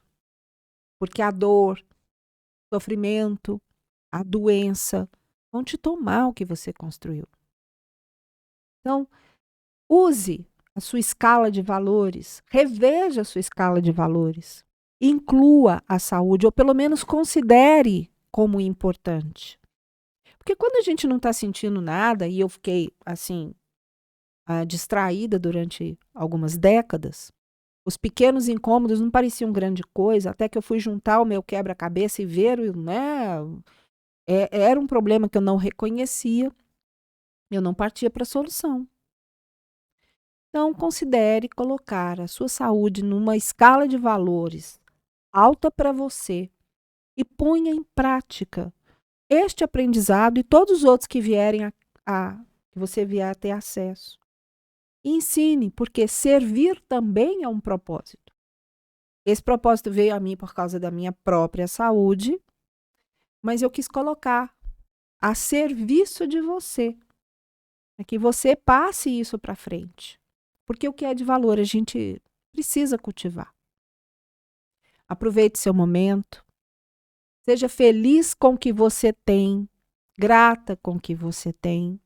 Speaker 2: porque a dor, o sofrimento, a doença vão te tomar o que você construiu. Então, use a sua escala de valores, reveja a sua escala de valores, inclua a saúde, ou pelo menos considere como importante. Porque quando a gente não está sentindo nada, e eu fiquei assim, distraída durante algumas décadas, os pequenos incômodos não pareciam grande coisa, até que eu fui juntar o meu quebra-cabeça e ver, né, era um problema que eu não reconhecia, eu não partia para a solução. Então, considere colocar a sua saúde numa escala de valores alta para você e ponha em prática este aprendizado e todos os outros que vierem que você vier a ter acesso. E ensine, porque servir também é um propósito. Esse propósito veio a mim por causa da minha própria saúde, mas eu quis colocar a serviço de você, para que você passe isso para frente. Porque o que é de valor a gente precisa cultivar. Aproveite seu momento. Seja feliz com o que você tem, grata com o que você tem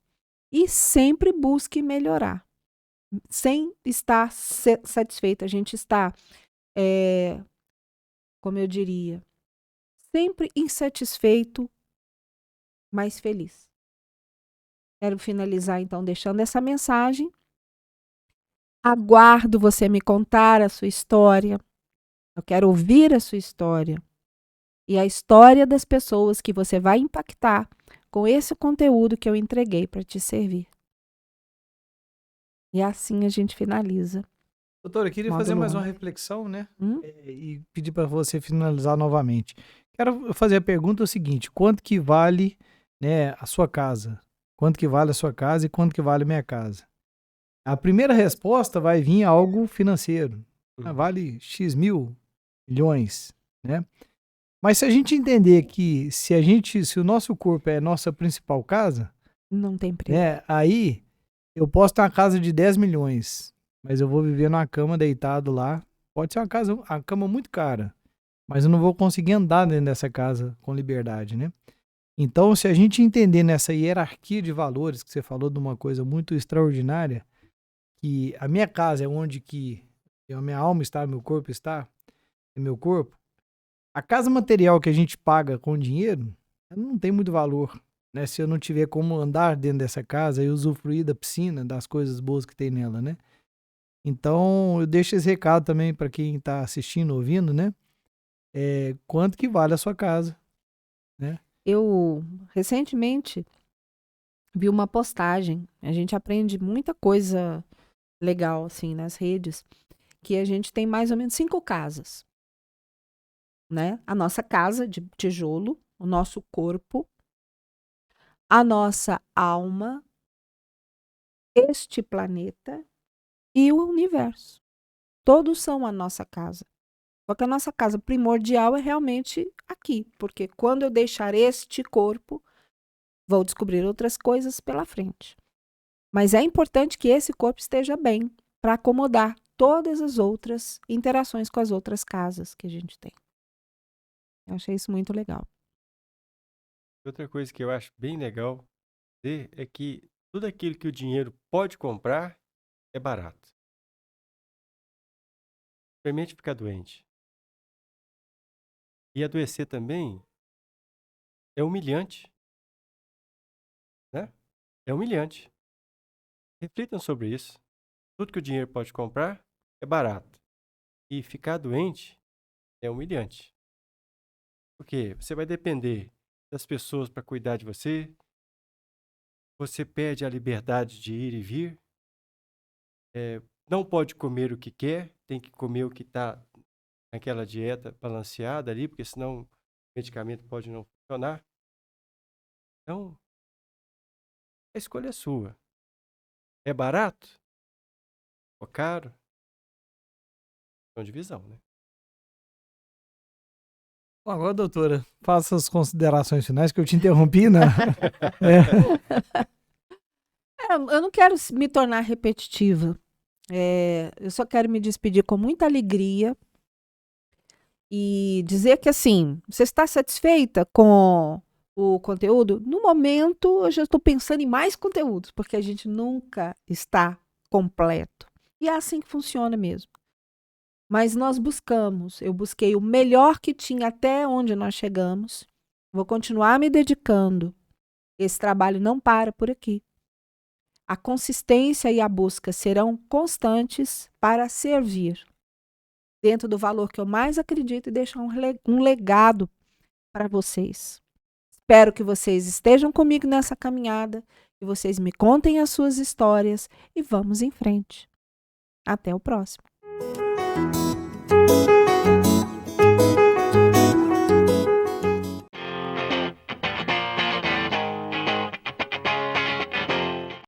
Speaker 2: e sempre busque melhorar. Sem estar satisfeita. A gente está, como eu diria, sempre insatisfeito, mas feliz. Quero finalizar então deixando essa mensagem. Aguardo você me contar a sua história. Eu quero ouvir a sua história. E a história das pessoas que você vai impactar com esse conteúdo que eu entreguei para te servir. E assim a gente finaliza.
Speaker 1: Doutora, eu queria fazer mais uma reflexão, né? E pedir para você finalizar novamente. Quero fazer a pergunta seguinte: quanto que vale, né, a sua casa? Quanto que vale a sua casa e quanto que vale a minha casa? A primeira resposta vai vir algo financeiro. Vale X mil, milhões, né? Mas se a gente entender que se o nosso corpo é a nossa principal casa,
Speaker 2: não tem preço.
Speaker 1: né, aí eu posso ter uma casa de 10 milhões, mas eu vou viver numa cama deitado lá. Pode ser uma cama muito cara, mas eu não vou conseguir andar dentro dessa casa com liberdade, né? Então, se a gente entender nessa hierarquia de valores, que você falou de uma coisa muito extraordinária, que a minha casa é onde que a minha alma está, meu corpo está, é meu corpo. A casa material que a gente paga com dinheiro não tem muito valor, né? Se eu não tiver como andar dentro dessa casa e usufruir da piscina, das coisas boas que tem nela, né? Então, eu deixo esse recado também para quem está assistindo, ouvindo, né? Quanto que vale a sua casa, né?
Speaker 2: Eu, recentemente, vi uma postagem. A gente aprende muita coisa legal, assim, nas redes, que a gente tem mais ou menos 5 casas, né? A nossa casa de tijolo, o nosso corpo, a nossa alma, este planeta e o universo. Todos são a nossa casa. Só que a nossa casa primordial é realmente aqui, porque quando eu deixar este corpo, vou descobrir outras coisas pela frente. Mas é importante que esse corpo esteja bem, para acomodar todas as outras interações com as outras casas que a gente tem. Eu achei isso muito legal.
Speaker 3: Outra coisa que eu acho bem legal dizer é que tudo aquilo que o dinheiro pode comprar é barato. Experimente ficar doente. E adoecer também é humilhante, né? É humilhante. Reflitam sobre isso. Tudo que o dinheiro pode comprar é barato. E ficar doente é humilhante. Porque você vai depender das pessoas para cuidar de você. Você perde a liberdade de ir e vir. Não pode comer o que quer, tem que comer o que está naquela dieta balanceada ali, porque senão o medicamento pode não funcionar. Então, a escolha é sua. É barato? Ou caro? É uma divisão, né?
Speaker 1: Bom, agora, doutora, faça as considerações finais, que eu te interrompi, né?
Speaker 2: Eu não quero me tornar repetitiva. Eu só quero me despedir com muita alegria e dizer que, assim, você está satisfeita com o conteúdo? No momento, eu já estou pensando em mais conteúdos, porque a gente nunca está completo. E é assim que funciona mesmo. Mas eu busquei o melhor que tinha até onde nós chegamos. Vou continuar me dedicando. Esse trabalho não para por aqui. A consistência e a busca serão constantes para servir, dentro do valor que eu mais acredito, e deixar um legado para vocês. Espero que vocês estejam comigo nessa caminhada, que vocês me contem as suas histórias e vamos em frente. Até o próximo.